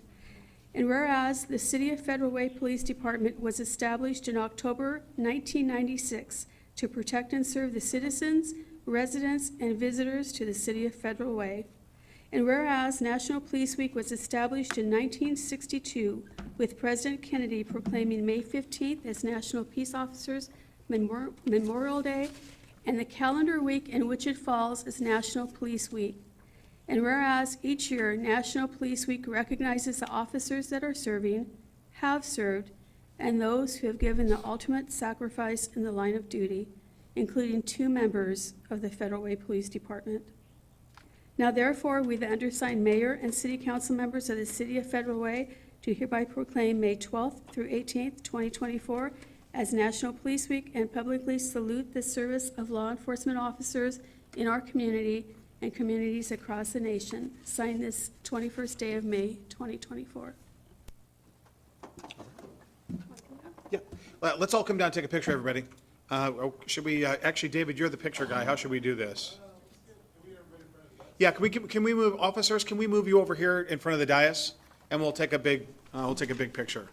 And whereas the City of Federal Way Police Department was established in October 1996 to protect and serve the citizens, residents, and visitors to the City of Federal Way. And whereas National Police Week was established in 1962 with President Kennedy proclaiming May 15th as National Peace Officers Memorial Day, and the calendar week in which it falls is National Police Week. And whereas each year National Police Week recognizes the officers that are serving, have served, and those who have given the ultimate sacrifice in the line of duty, including 2 members of the Federal Way Police Department. Now therefore, we, the undersigned mayor and city council members of the City of Federal Way, do hereby proclaim May 12th through 18th, 2024 as National Police Week, and publicly salute the service of law enforcement officers in our community and communities across the nation. Signed this 21st day of May, 2024. Yeah, well, let's all come down and take a picture, everybody. Should we, actually, David, you're the picture guy. How should we do this? Yeah, can we move, officers, can we move you over here in front of the dais? And we'll take a big picture.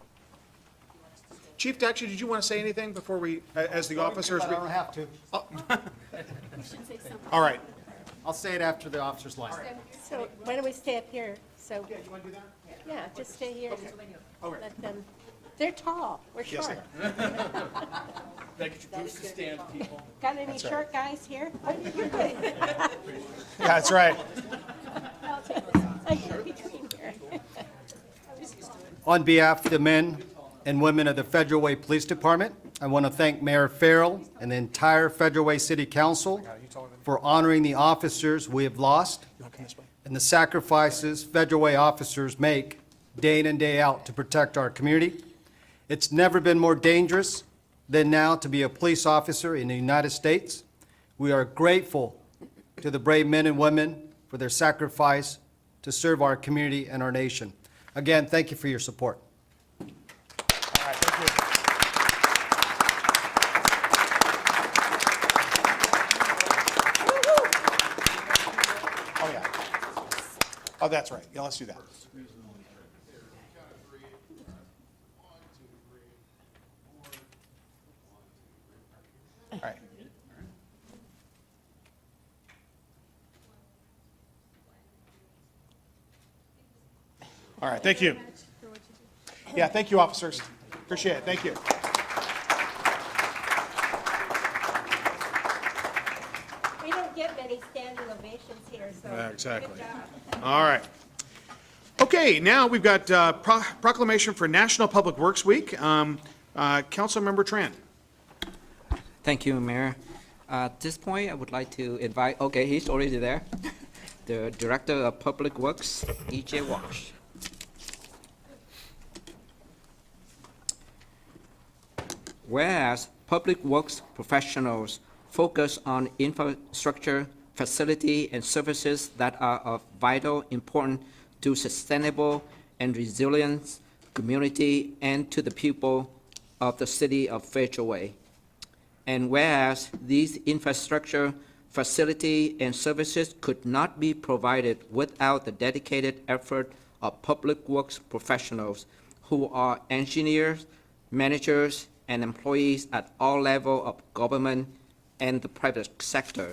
Chief, actually, did you want to say anything before we, as the officers? I don't have to. All right. I'll say it after the officer's line. So why don't we stay up here? So, Yeah, you want to do that? yeah, just stay here. Okay. Let them, they're tall, we're Yes, short. people. Got any short guys here? Yeah, that's right. I'll take this. I get between here. On behalf of the men and women of the Federal Way Police Department, I want to thank Mayor Farrell and the entire Federal Way City Council for honoring the officers we have lost and the sacrifices Federal Way officers make day in and day out to protect our community. It's never been more dangerous than now to be a police officer in the United States. We are grateful to the brave men and women for their sacrifice to serve our community and our nation. Again, thank you for your support. All right, thank you. Oh, that's right. Yeah, let's do that. All right. All right, thank you. Yeah, thank you, officers. Appreciate it. Thank you. We don't get many standing ovations here, so. Exactly. Good job. All right. Okay, now we've got proclamation for National Public Works Week. Councilmember Tran. Thank you, Mayor. At this point, I would like to invite, okay, he's already there, the Director of Public Works, E.J. Walsh. Whereas public works professionals focus on infrastructure, facility, and services that are of vital importance to sustainable and resilient community and to the people of the city of Fairfield. And whereas these infrastructure, facility, and services could not be provided without the dedicated effort of public works professionals who are engineers, managers, and employees at all levels of government and the private sector.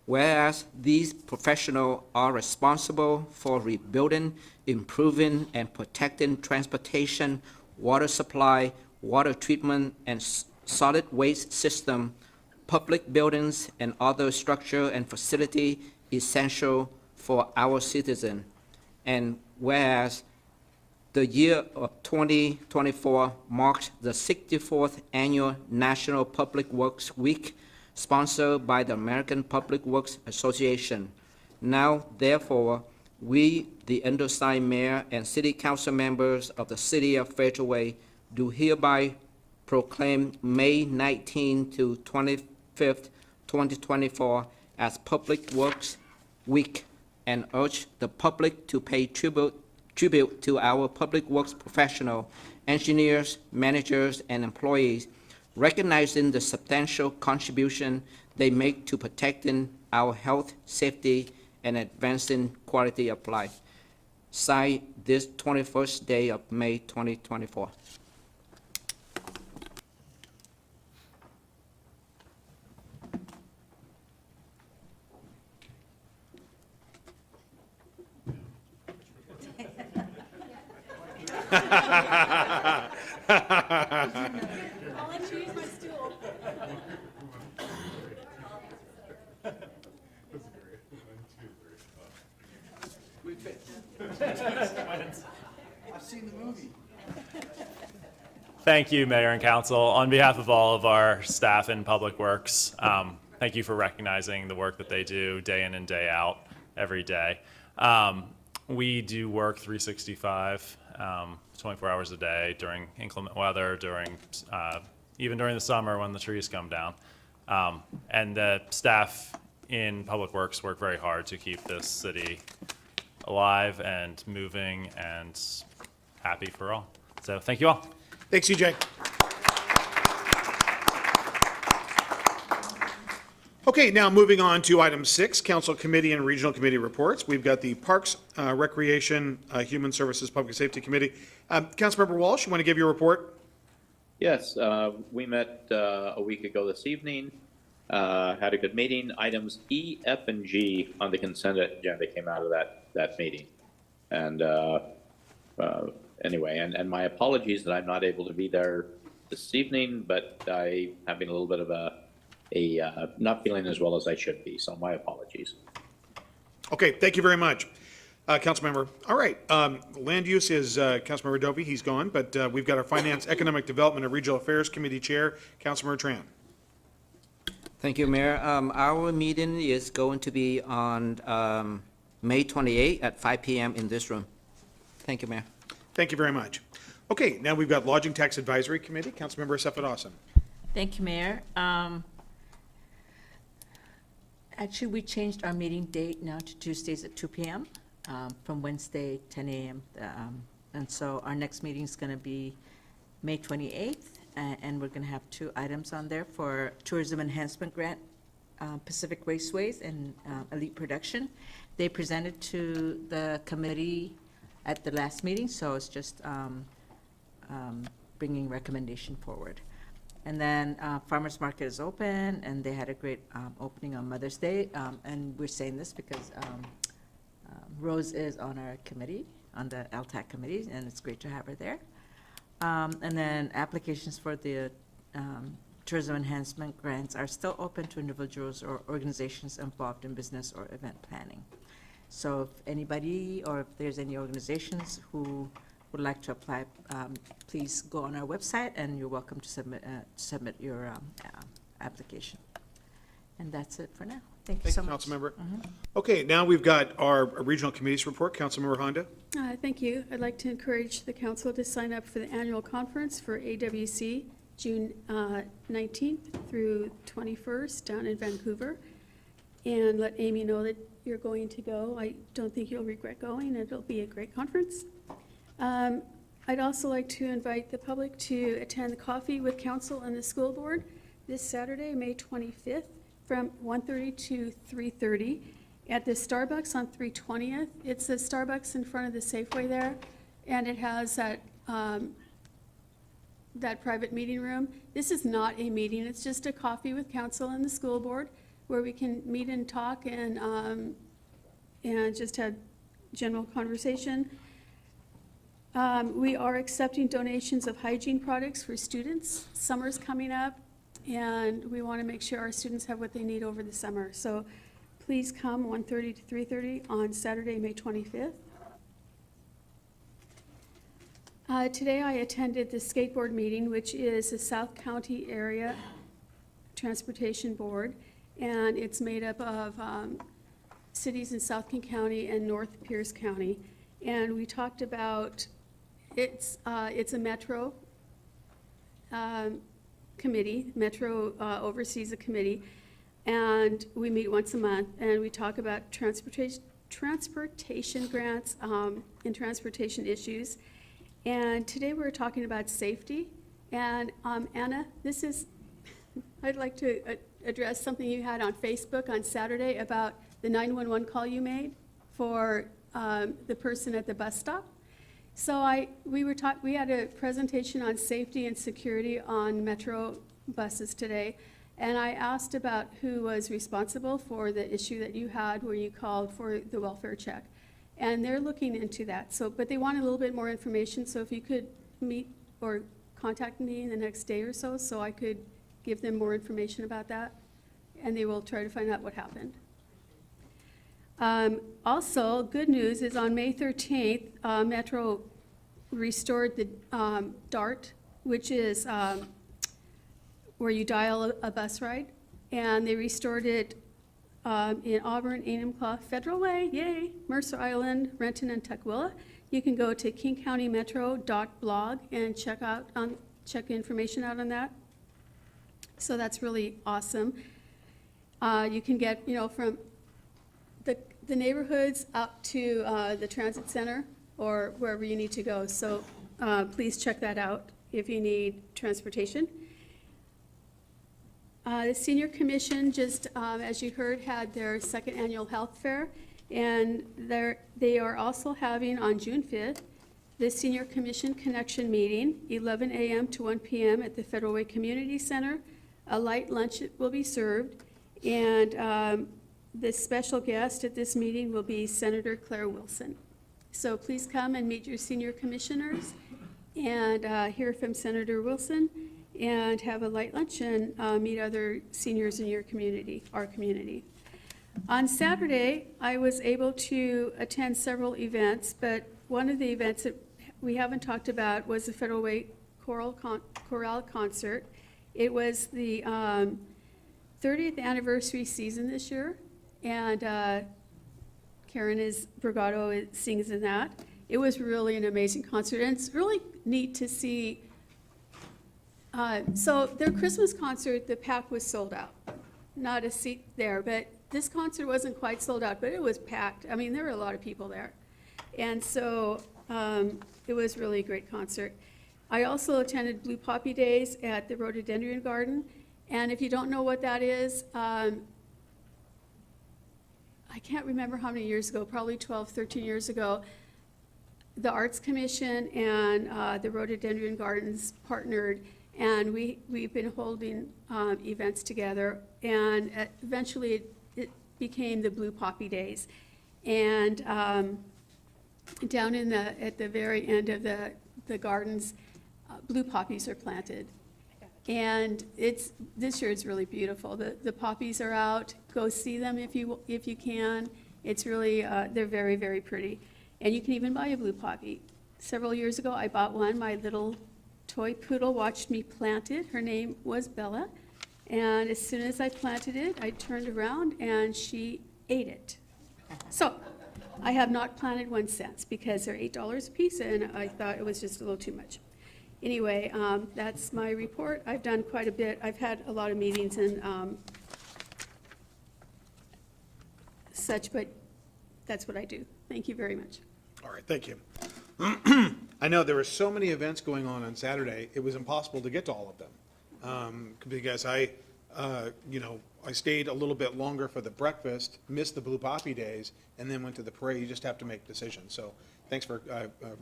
Whereas these professionals are responsible for rebuilding, improving, and protecting transportation, water supply, water treatment, and solid waste system, public buildings, and other structure and facility essential for our citizens. And whereas the year of 2024 marks the 64th Annual National Public Works Week, sponsored by the American Public Works Association. Now, therefore, we, the undersigned mayor and city council members of the city of Fairfield, do hereby proclaim May 19 to 25th, 2024 as Public Works Week and urge the public to pay tribute to our public works professional, engineers, managers, and employees, recognizing the substantial contribution they make to protecting our health, safety, and advancing quality of life. Signed this 21st day of May 2024. I'll let you use my stool. I've seen the movie. Thank you, Mayor and Council. On behalf of all of our staff in Public Works, thank you for recognizing the work that they do day in and day out, every day. We do work 365, 24 hours a day during inclement weather, even during the summer when the trees come down. And the staff in Public Works work very hard to keep this city alive and moving and happy for all. So thank you all. Thanks, CJ. Okay, now moving on to item 6, Council Committee and Regional Committee reports. We've got the Parks, Recreation, Human Services, Public Safety Committee. Councilmember Walsh, you want to give your report? Yes, we met a week ago this evening, had a good meeting. Items E, F, and G on the consent agenda came out of that meeting. And anyway, and my apologies that I'm not able to be there this evening, but I have been a little bit of not feeling as well as I should be, so my apologies. Okay, thank you very much, Councilmember. All right, land use is Councilmember Dovey, he's gone, but we've got our Finance, Economic Development, and Regional Affairs Committee Chair, Councilmember Tran. Thank you, Mayor. Our meeting is going to be on May 28 at 5 p.m. in this room. Thank you, Mayor. Thank you very much. Okay, now we've got Lodging Tax Advisory Committee, Councilmember Sefadawson. Thank you, Mayor. Actually, we changed our meeting date now to Tuesdays at 2 p.m. From Wednesday, 10 a.m. And so our next meeting is going to be May 28th, and we're going to have 2 items on there for Tourism Enhancement Grant Pacific Raceways and Elite Production. They presented to the committee at the last meeting, so it's just bringing recommendation forward. And then Farmers Market is open, and they had a great opening on Mother's Day. And we're saying this because Rose is on our committee, on the LTAC committee, and it's great to have her there. And then applications for the tourism enhancement grants are still open to individuals or organizations involved in business or event planning. So if anybody, or if there's any organizations who would like to apply, please go on our website, and you're welcome to submit your application. And that's it for now. Thank you so much. Councilmember. Okay, now we've got our regional committees report. Councilmember Honda. Thank you. I'd like to encourage the council to sign up for the annual conference for AWC, June 19th through 21st down in Vancouver. And let Amy know that you're going to go. I don't think you'll regret going. It'll be a great conference. I'd also like to invite the public to attend the Coffee with Council and the School Board this Saturday, May 25th, from 1:30 to 3:30 at the Starbucks on 320th. It's a Starbucks in front of the Safeway there, and it has that private meeting room. This is not a meeting, it's just a coffee with council and the school board where we can meet and talk and just have general conversation. We are accepting donations of hygiene products for students. Summer's coming up, and we want to make sure our students have what they need over the summer. So please come 1:30 to 3:30 on Saturday, May 25th. Today I attended the skateboard meeting, which is the South County Area Transportation Board, and it's made up of cities in South King County and North Pierce County. And we talked about, it's a metro committee. Metro oversees a committee, and we meet once a month, and we talk about transportation grants and transportation issues. And today we're talking about safety. And Anna, this is, I'd like to address something you had on Facebook on Saturday about the 911 call you made for the person at the bus stop. So we had a presentation on safety and security on metro buses today, and I asked about who was responsible for the issue that you had where you called for the welfare check. And they're looking into that. So, but they want a little bit more information, so if you could meet or contact me in the next day or so I could give them more information about that, and they will try to find out what happened. Also, good news is on May 13th, Metro restored the DART, which is where you dial a bus ride, and they restored it in Auburn, Enumclaw, Federal Way, yay, Mercer Island, Renton, and Tukwila. You can go to kingcountymetro.blog and check information out on that. So that's really awesome. You can get, from the neighborhoods up to the transit center or wherever you need to go. So please check that out if you need transportation. The Senior Commission just, as you heard, had their second annual health fair, and they are also having on June 5th the Senior Commission Connection Meeting, 11 a.m. to 1 p.m. at the Federal Way Community Center. A light lunch will be served, and the special guest at this meeting will be Senator Claire Wilson. So please come and meet your senior commissioners and hear from Senator Wilson, and have a light lunch and meet other seniors in your community, our community. On Saturday, I was able to attend several events, but one of the events that we haven't talked about was the Federal Way Chorale Concert. It was the 30th anniversary season this year, and Karen Brigado sings in that. It was really an amazing concert, and it's really neat to see. So their Christmas concert, the pack was sold out. Not a seat there, but this concert wasn't quite sold out, but it was packed. I mean, there were a lot of people there. And so it was really a great concert. I also attended Blue Poppy Days at the Rhododendron Garden. And if you don't know what that is, I can't remember how many years ago, probably 12, 13 years ago, the Arts Commission and the Rhododendron Gardens partnered, and we've been holding events together, and eventually it became the Blue Poppy Days. And down at the very end of the gardens, blue poppies are planted. And this year it's really beautiful. The poppies are out. Go see them if you can. It's really, they're very, very pretty. And you can even buy a blue poppy. Several years ago, I bought one. My little toy poodle watched me plant it. Her name was Bella. And as soon as I planted it, I turned around and she ate it. So I have not planted one since because they're $8 a piece, and I thought it was just a little too much. Anyway, that's my report. I've done quite a bit. I've had a lot of meetings and such, but that's what I do. Thank you very much. All right, thank you. I know there were so many events going on Saturday, it was impossible to get to all of them. Because I stayed a little bit longer for the breakfast, missed the Blue Poppy Days, and then went to the parade. You just have to make decisions. So thanks for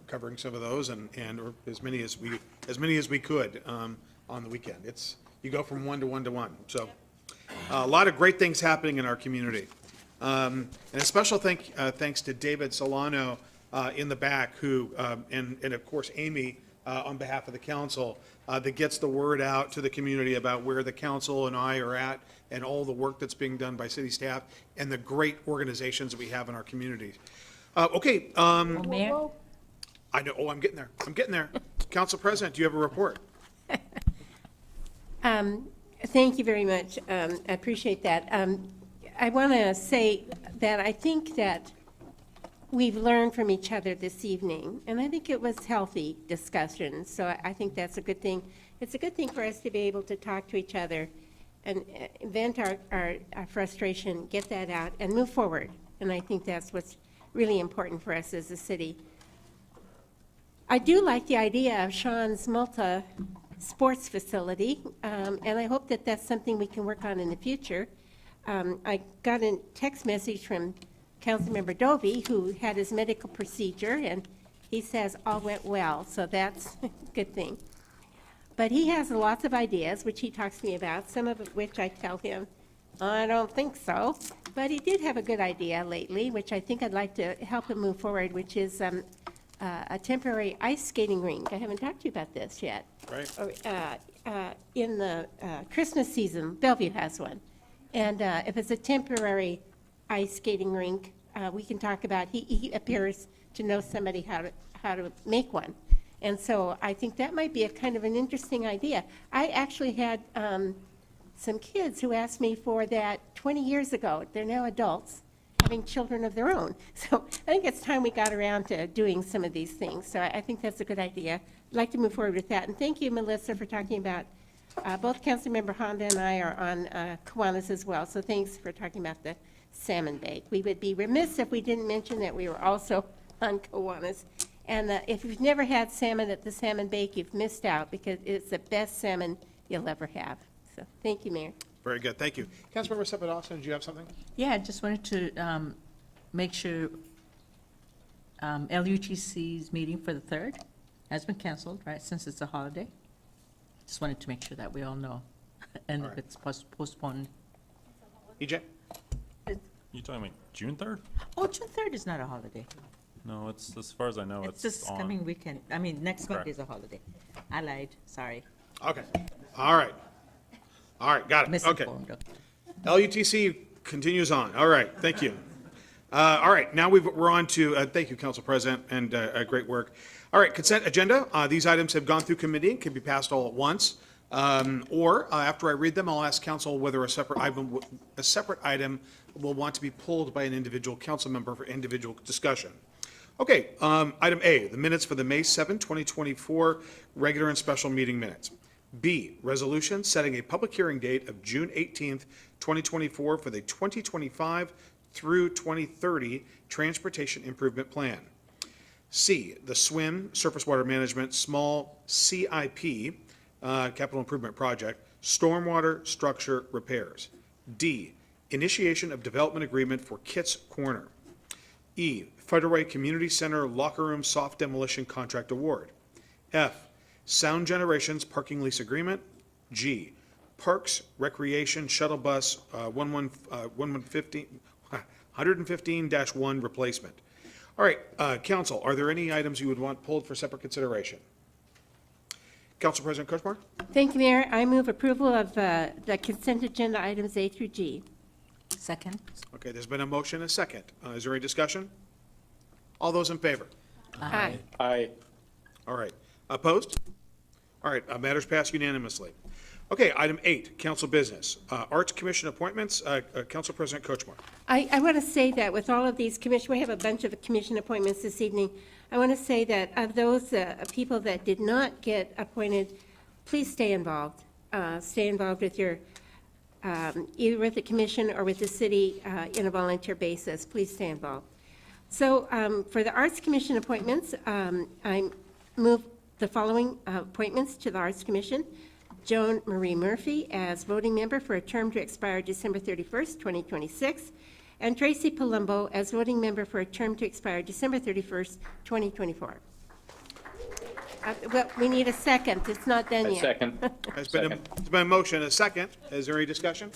covering some of those and or as many as we could on the weekend. You go from one to one to one. So a lot of great things happening in our community. And a special thanks to David Solano in the back, who and of course Amy on behalf of the council that gets the word out to the community about where the council and I are at and all the work that's being done by city staff and the great organizations that we have in our communities. Okay. Mayor? I know. Oh, I'm getting there. Council President, do you have a report? Thank you very much. I appreciate that. I want to say that I think that we've learned from each other this evening, and I think it was healthy discussion, so I think that's a good thing. It's a good thing for us to be able to talk to each other and vent our frustration, get that out, and move forward, and I think that's what's really important for us as a city. I do like the idea of Sean's sports facility, and I hope that that's something we can work on in the future. I got a text message from Councilmember Dovey, who had his medical procedure, and he says all went well, so that's a good thing. But he has lots of ideas, which he talks to me about, some of which I tell him, I don't think so. But he did have a good idea lately, which I think I'd like to help him move forward, which is a temporary ice skating rink. I haven't talked to you about this yet. Right. In the Christmas season, Bellevue has one. And if it's a temporary ice skating rink, we can talk about, he appears to know somebody how to make one. And so I think that might be a kind of an interesting idea. I actually had some kids who asked me for that 20 years ago. They're now adults, having children of their own. So I think it's time we got around to doing some of these things. So I think that's a good idea. I'd like to move forward with that. And thank you, Melissa, for talking about, both Councilmember Honda and I are on Kiwanis as well. So thanks for talking about the salmon bake. We would be remiss if we didn't mention that we were also on Kiwanis. And if you've never had salmon at the salmon bake, you've missed out because it's the best salmon you'll ever have. So thank you, Mayor. Very good. Thank you. Councilmember Sepidossin, did you have something? Yeah, I just wanted to make sure LUTC's meeting for the 3rd has been canceled, right, since it's a holiday. Just wanted to make sure that we all know, and if it's postponed. EJ? You talking about June 3rd? Oh, June 3rd is not a holiday. No, it's, as far as I know, It's it's this on. coming weekend. I mean, next month Correct. is a holiday. I lied, sorry. Okay. All right. Got it. Okay. Misinformed. LUTC continues on. All right, thank you. All right, now we're on to, thank you, Council President, and great work. All right, consent agenda. These items have gone through committee and can be passed all at once. Or after I read them, I'll ask council whether a separate item will want to be pulled by an individual council member for individual discussion. Okay, item A, the minutes for the May 7, 2024 regular and special meeting minutes. B, resolution setting a public hearing date of June 18th, 2024 for the 2025 through 2030 Transportation Improvement Plan. C, the SWIM, Surface Water Management, Small CIP, Capital Improvement Project, Stormwater Structure Repairs. D, initiation of development agreement for Kitts Corner. E, Federal Way Community Center Locker Room Soft Demolition Contract Award. F, Sound Generations Parking Lease Agreement. G, Parks Recreation Shuttle Bus 115-1 Replacement. All right, council, are there any items you would want pulled for separate consideration? Council President Kuchma? Thank you, Mayor. I move approval of the consent agenda items A through G. Second. Okay, there's been a motion and a second. Is there any discussion? All those in favor? Aye. Aye. All right. Opposed? All right, matters passed unanimously. Okay, item 8, council business. Arts Commission appointments, Council President Kuchma. I want to say that with all of these commission, we have a bunch of commission appointments this evening. I want to say that of those people that did not get appointed, please stay involved. Stay involved with your, either with the commission or with the city in a volunteer basis. Please stay involved. So for the Arts Commission appointments, I move the following appointments to the Arts Commission. Joan Marie Murphy as voting member for a term to expire December 31st, 2026, and Tracy Palumbo as voting member for a term to expire December 31st, 2024. Well, we need a second. It's not done yet. Second. There's been a motion, a second. Is there any discussion?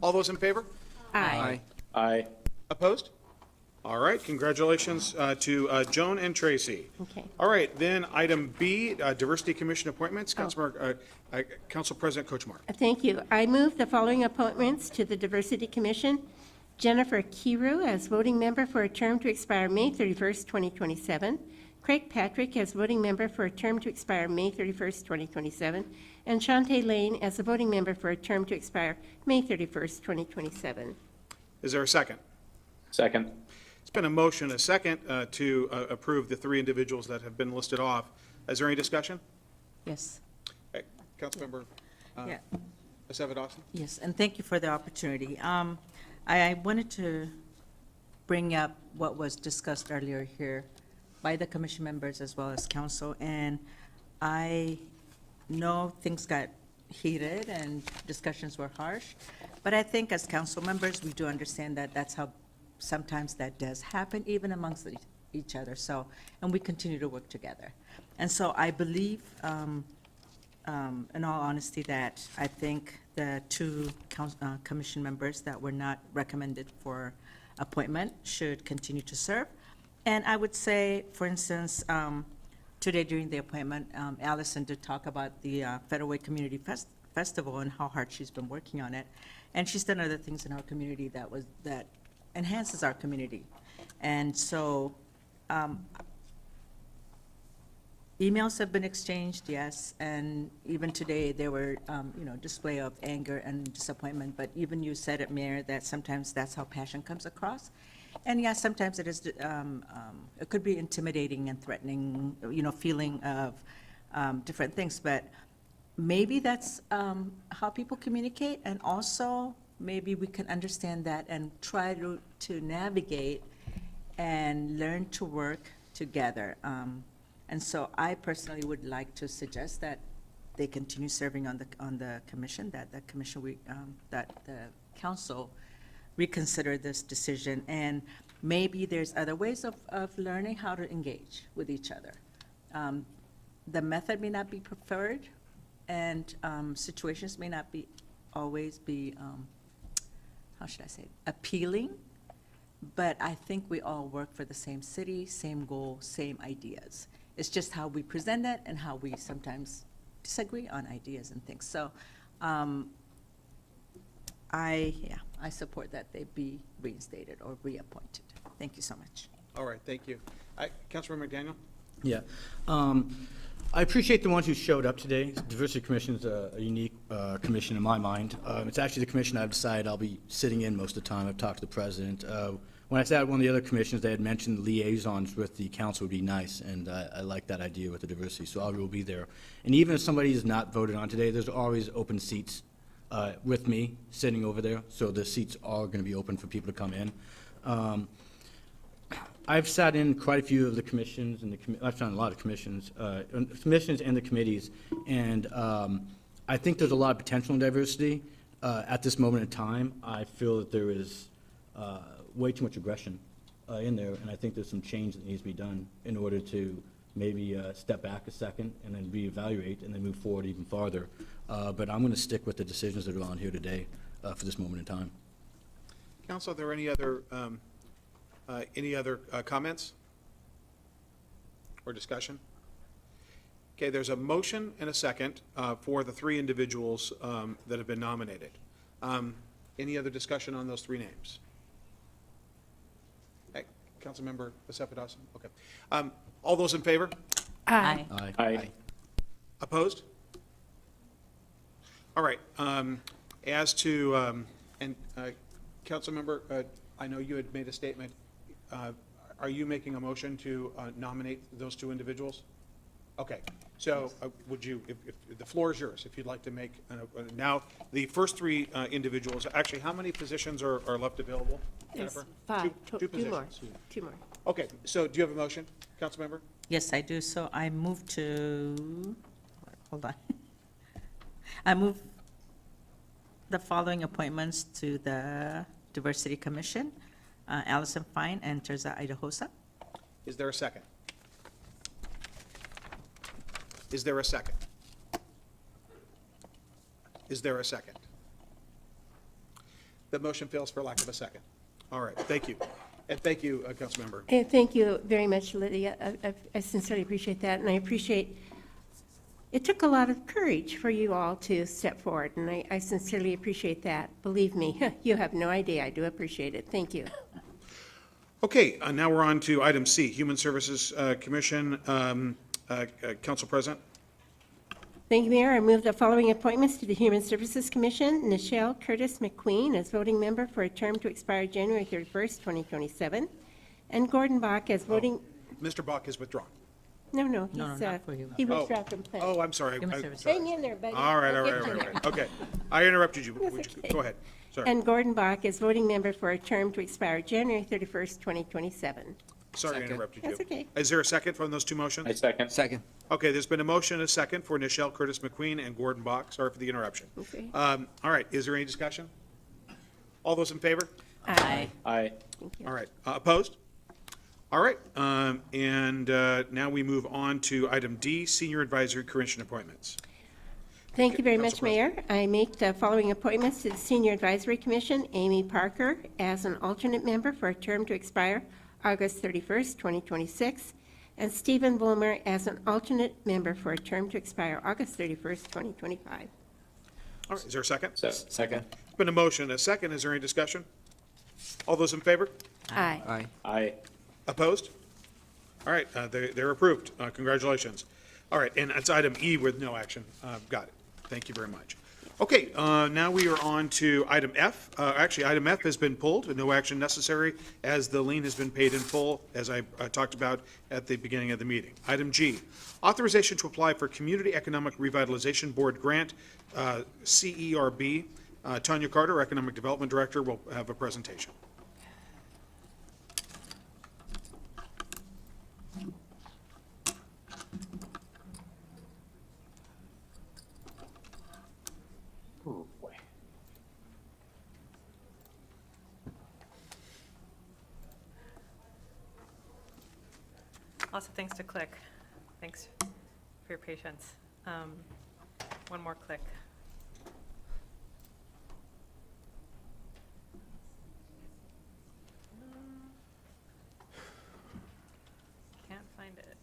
All those in favor? Aye. Aye. Opposed? All right, congratulations to Joan and Tracy. Okay. All right, then item B, Diversity Commission appointments. Council President Kuchma. Thank you. I move the following appointments to the Diversity Commission. Jennifer Kiru as voting member for a term to expire May 31st, 2027. Craig Patrick as voting member for a term to expire May 31st, 2027. And Shantae Lane as a voting member for a term to expire May 31st, 2027. Is there a second? Second. It's been a motion, a second, to approve the 3 individuals that have been listed off. Is there any discussion? Yes. Okay, Councilmember Yeah. Acevedo Dawson? Yes, and thank you for the opportunity. I wanted to bring up what was discussed earlier here by the commission members as well as council, and I know things got heated and discussions were harsh, but I think as council members, we do understand that that's how sometimes that does happen, even amongst each other, so, and we continue to work together. And so I believe, in all honesty, that I think the 2 commission members that were not recommended for appointment should continue to serve. And I would say, for instance, today during the appointment, Allison did talk about the Federal Way Community Festival and how hard she's been working on it. And she's done other things in our community that enhances our community. And so emails have been exchanged, yes, and even today there were, display of anger and disappointment, but even you said it, Mayor, that sometimes that's how passion comes across. And yes, sometimes it is, it could be intimidating and threatening, feeling of different things, but maybe that's how people communicate, and also maybe we can understand that and try to navigate and learn to work together. And so I personally would like to suggest that they continue serving on the commission, that the commission, that the council reconsider this decision, and maybe there's other ways of learning how to engage with each other. The method may not be preferred, and situations may not always be, how should I say, appealing, but I think we all work for the same city, same goal, same ideas. It's just how we present it and how we sometimes disagree on ideas and things. So I support that they be reinstated or reappointed. Thank you so much. All right, thank you. Councilmember McDaniel? Yeah. I appreciate the ones who showed up today. Diversity Commission is a unique commission in my mind. It's actually the commission I've decided I'll be sitting in most of the time. I've talked to the president. When I sat at one of the other commissions, they had mentioned liaisons with the council would be nice, and I like that idea with the diversity, so I will be there. And even if somebody is not voted on today, there's always open seats with me sitting over there, so the seats are going to be open for people to come in. I've sat in quite a few of the commissions, and I've sat in a lot of commissions and the committees, and I think there's a lot of potential in diversity. At this moment in time, I feel that there is way too much aggression in there, and I think there's some change that needs to be done in order to maybe step back a second and then reevaluate and then move forward even farther. But I'm going to stick with the decisions that are on here today for this moment in time. Council, are there any other comments or discussion? Okay, there's a motion and a second for the three individuals that have been nominated. Any other discussion on those three names? Hey, Councilmember Acevedo. Okay. All those in favor? Aye. Aye. Opposed? All right. As to, Councilmember, I know you had made a statement. Are you making a motion to nominate those two individuals? Okay. So would you, if the floor is yours, if you'd like to make, now, the first three individuals, actually, how many positions are left available? There's Jennifer? 5, Two two more, positions. 2 more. Okay, so do you have a motion, Councilmember? Yes, I do. So I move to, hold on. I move the following appointments to the Diversity Commission, Allison Fine and Teresa Idahosa. Is there a second? Is there a second? Is there a second? The motion fails for lack of a second. All right, thank you. And thank you, Councilmember. And thank you very much, Lydia. I sincerely appreciate that, and I appreciate, it took a lot of courage for you all to step forward, and I sincerely appreciate that. Believe me, you have no idea. I do appreciate it. Thank you. Okay, now we're on to item C, Human Services Commission. Council President? Thank you, Mayor. I move the following appointments to the Human Services Commission. Nichelle Curtis McQueen as voting member for a term to expire January 31st, 2027, and Gordon Bach as voting, Mr. Bach is withdrawn. no, No, he's, not for you. he withdraw from plan. Oh, I'm sorry. Human I- Services. Hang in there, buddy. All right, all We'll right, get all you right, there. okay. I interrupted you. That's Would you- okay. Go ahead. Sorry. And Gordon Bach as voting member for a term to expire January 31st, 2027. Sorry I Second. interrupted you. That's okay. Is there a second from those two motions? I second. Second. Okay, there's been a motion and a second for Nichelle Curtis McQueen and Gordon Bach. Sorry for the interruption. Okay. All right, is there any discussion? All those in favor? Aye. Aye. Thank you. All right, opposed? All right, and now we move on to item D, Senior Advisory Commission appointments. Thank you very much, Council Mayor. I make the following appointments to the Senior Advisory Commission. Amy Parker as an alternate member for a term to expire August 31st, 2026, and Stephen Bulmer as an alternate member for a term to expire August 31st, 2025. All right, is there a second? Second. It's been a motion and a second. Is there any discussion? All those in favor? Aye. Aye. Aye. Opposed? All right, they're approved. Congratulations. All right, and it's item E with no action. Got it. Thank you very much. Okay, now we are on to item F. Actually, item F has been pulled, no action necessary, as the lien has been paid in full, as I talked about at the beginning of the meeting. Item G, authorization to apply for Community Economic Revitalization Board Grant, CERB. Tanya Carter, Economic Development Director, will have a presentation. Oh, boy. Lots of things to click. Thanks for your patience. One more click. Can't find it.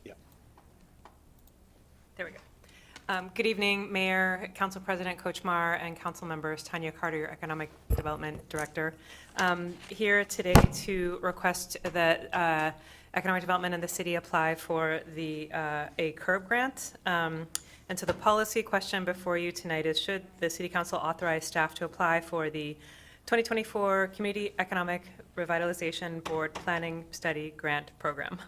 Yeah. There we go. Good evening, Mayor, Council President Kochmar, and council members. Tanya Carter, your Economic Development Director. Here today to request that Economic Development and the city apply for a CURB grant. And so the policy question before you tonight is, should the City Council authorize staff to apply for the 2024 Community Economic Revitalization Board Planning Study Grant Program?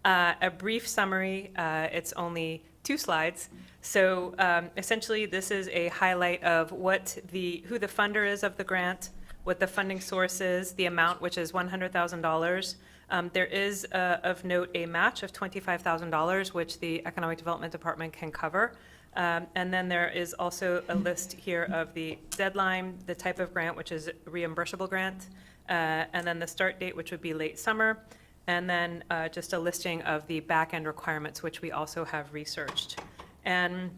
A brief summary, it's only 2 slides. So essentially, this is a highlight of who the funder is of the grant, what the funding source is, the amount, which is $100,000 There is, of note, a match of $25,000, which the Economic Development Department can cover. And then there is also a list here of the deadline, the type of grant, which is reimbursable grant, and then the start date, which would be late summer, and then just a listing of the back-end requirements, which we also have researched. And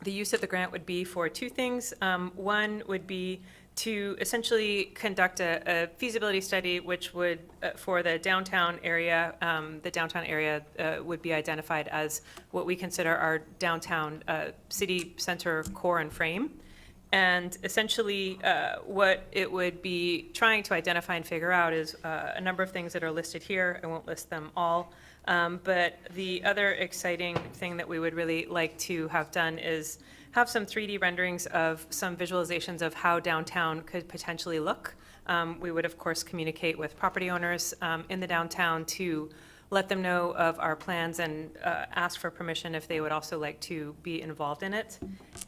the use of the grant would be for two things. One would be to essentially conduct a feasibility study, which would, for the downtown area would be identified as what we consider our downtown city center core and frame. And essentially, what it would be trying to identify and figure out is a number of things that are listed here. I won't list them all. But the other exciting thing that we would really like to have done is have some 3D renderings of some visualizations of how downtown could potentially look. We would, of course, communicate with property owners in the downtown to let them know of our plans and ask for permission if they would also like to be involved in it.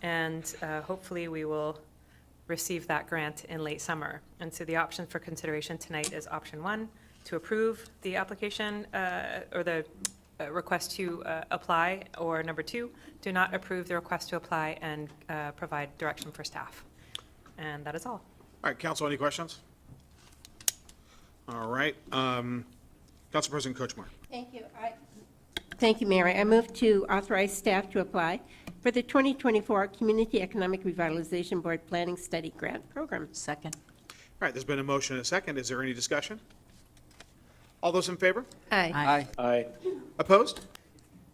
And hopefully we will receive that grant in late summer. And so the option for consideration tonight is option 1, to approve the application or the request to apply, or number 2, do not approve the request to apply and provide direction for staff. And that is all. All right, council, any questions? All right, Council President Kochmar. Thank you. Thank you, Mayor. I move to authorize staff to apply for the 2024 Community Economic Revitalization Board Planning Study Grant Program. Second. All right, there's been a motion and a second. Is there any discussion? All those in favor? Aye. Aye. Opposed?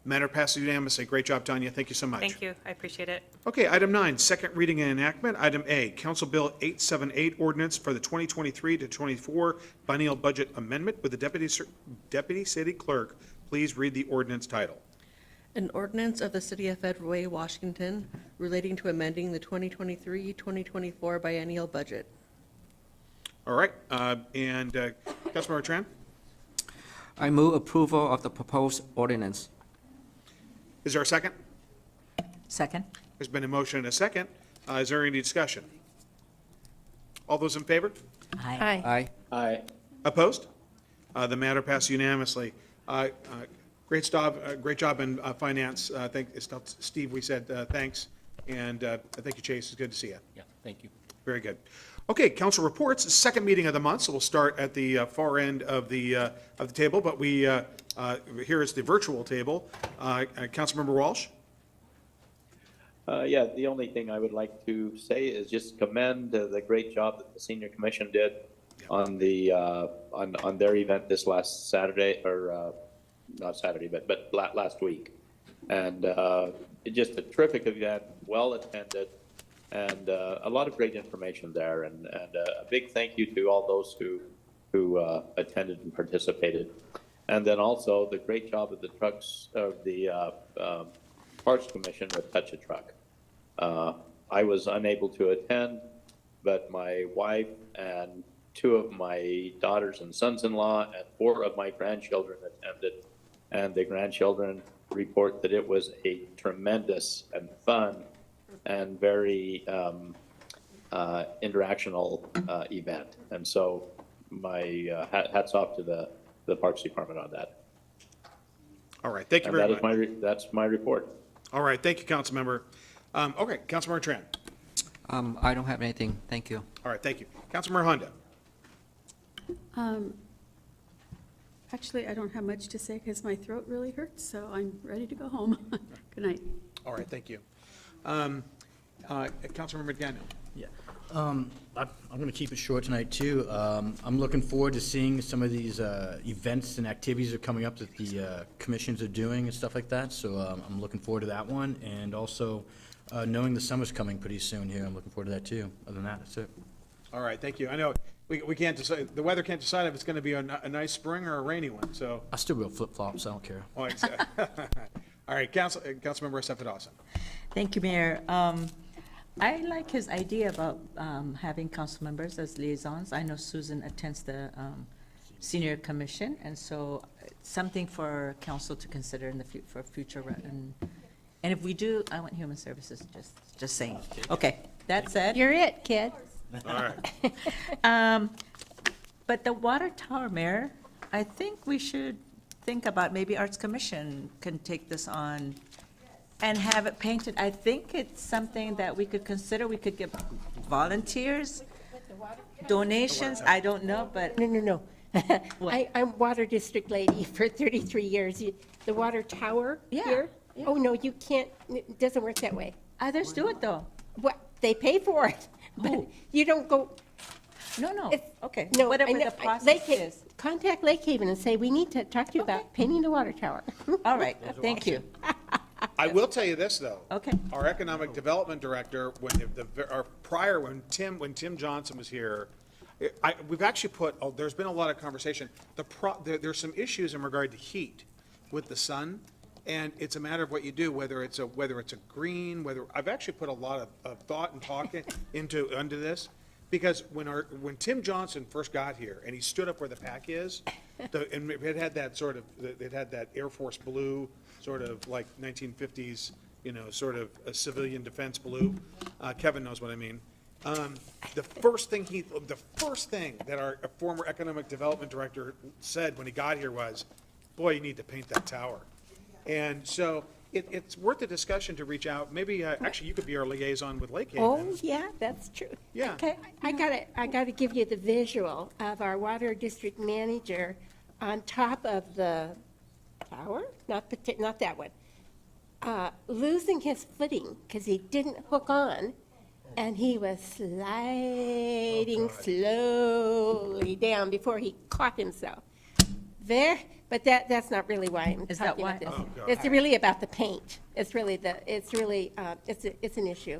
Matter passes unanimously. Great job, Tanya. Thank you so much. Thank you. I appreciate it. Okay, item 9, second reading and enactment. Item A, Council Bill 878 ordinance for the 2023 to 24 biennial budget amendment. Would the Deputy City Clerk please read the ordinance title? An ordinance of the City of Federal Way, Washington, relating to amending the 2023-2024 biennial budget. All right, and Councilmember Tran? I move approval of the proposed ordinance. Is there a second? Second. There's been a motion and a second. Is there any discussion? All those in favor? Aye. Aye. Aye. Opposed? The matter passes unanimously. Great job in finance. Steve, we said thanks, and thank you, Chase. It's good to see you. Yeah, thank you. Very good. Okay, council reports, second meeting of the month, so we'll start at the far end of the table, but here is the virtual table. Councilmember Walsh? Yeah, the only thing I would like to say is just commend the great job that the senior commission did on the on their event this last Saturday, or not Saturday, but last week, and just a terrific event, well attended, and a lot of great information there, and a big thank you to all those who attended and participated, and then also the great job of the trucks of the Parks Commission with Touch a Truck. I was unable to attend, but my wife and 2 of my daughters and sons-in-law and 4 of my grandchildren attended, and the grandchildren report that it was a tremendous and fun and very interactional event. And so my hats off to the Parks Department on that. All right, thank you very much. That's my report. All right, thank you, Councilmember. Okay, Councilmember Tran. I don't have anything. Thank you. All right, thank you. Councilmember Honda. Actually, I don't have much to say because my throat really hurts, so I'm ready to go home. Good night. All right, thank you. Councilmember McDaniel. Yeah. I'm going to keep it short tonight, too. I'm looking forward to seeing some of these events and activities that are coming up that the commissions are doing and stuff like that. So I'm looking forward to that one. And also knowing the summer's coming pretty soon here, I'm looking forward to that, too. Other than that, that's it. All right, thank you. I know we can't decide, the weather can't decide if it's going to be a nice spring or a rainy one, so. I still wear flip-flops, I don't care. Oh, exactly. All right, Councilmember Seffa Dawson. Thank you, Mayor. I like his idea about having council members as liaisons. I know Susan attends the senior commission, and so it's something for council to consider in the for future. And if we do, I want human services. Just saying. Okay, that said. You're it, kid. All right. But the water tower, Mayor, I think we should think about maybe Arts Commission can take this on and have it painted. I think it's something that we could consider. We could get volunteers, donations, I don't know, but. No. I'm water district lady for 33 years. The water tower here? Yeah. Oh, no, you can't, it doesn't work that way. Others do it, though. What, they pay for it, but you don't go. No, It's- okay. No, Whatever I know- the process Lake Ha- is. Contact Lake Haven and say, we need to talk to you about painting the water tower. All right, thank you. I will tell you this, though. Okay. Our economic development director, when Tim Johnson was here, we've actually there's been a lot of conversation. There's some issues in regard to heat with the sun, and it's a matter of what you do, whether it's a green, I've actually put a lot of thought and talk into this, because when Tim Johnson first got here, and he stood up where the pack is, and it had that Air Force blue, sort of like 1950s, sort of a civilian defense blue. Kevin knows what I mean. The first thing that our former economic development director said when he got here was, boy, you need to paint that tower. And so it's worth a discussion to reach out. Maybe, actually, you could be our liaison with Lake Haven. Oh, yeah, that's true. Yeah. Okay, I gotta give you the visual of our water district manager on top of the tower, not that one, losing his footing because he didn't hook on, and he was sliding slowly down before he caught himself. But that's not really why I'm Is that talking about this. why? Oh, God. It's really about the paint. It's an issue.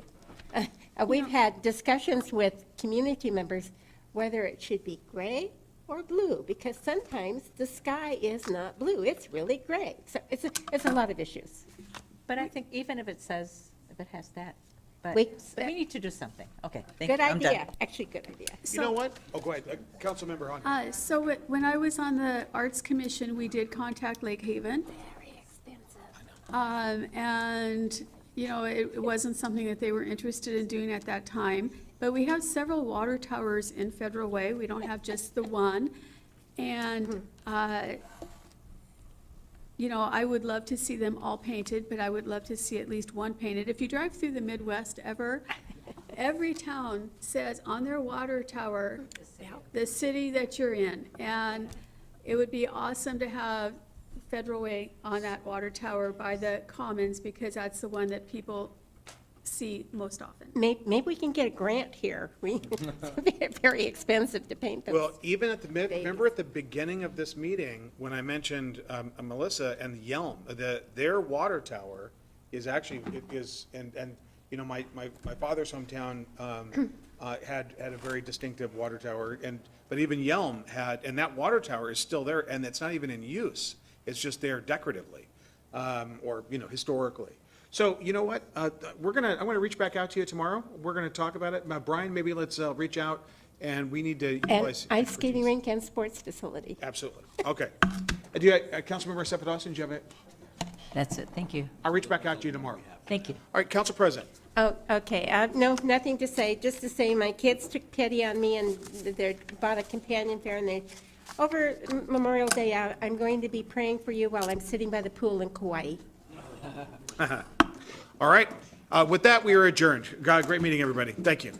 We've had discussions with community members whether it should be gray or blue, because sometimes the sky is not blue, it's really gray. So it's a lot of issues. But I think even if it has that, but We- we need to do something. Okay, thank you. Good I'm done. idea, actually, good idea. You know what? Oh, go ahead. Councilmember Hunt. So when I was on the Arts Commission, we did contact Lake Haven. Very expensive. And, it wasn't something that they were interested in doing at that time. But we have several water towers in Federal Way. We don't have just the one. And, I would love to see them all painted, but I would love to see at least one painted. If you drive through the Midwest every town says on their water tower, the city that you're in. And it would be awesome to have Federal Way on that water tower by the Commons, because that's the one that people see most often. Maybe we can get a grant here. It's very expensive to paint those. Well, even remember at the beginning of this meeting, when I mentioned Melissa and Yelm, their water tower is actually, my father's hometown had a very distinctive water tower, but even Yelm had, and that water tower is still there, and it's not even in use. It's just there decoratively, or, historically. So, you know what? I'm gonna reach back out to you tomorrow. We're gonna talk about it. Brian, maybe let's reach out, and we need to And utilize. ice skating rink and sports facility. Absolutely. Okay. Do you, Councilmember Sepidossin, do you have it? That's it, thank you. I'll reach back out to you tomorrow. Thank you. All right, Council President. Oh, okay, no, nothing to say, just to say my kids took pity on me and they bought a companion fair, and over Memorial Day, I'm going to be praying for you while I'm sitting by the pool in Kauai. All right. With that, we are adjourned. Great meeting, everybody. Thank you.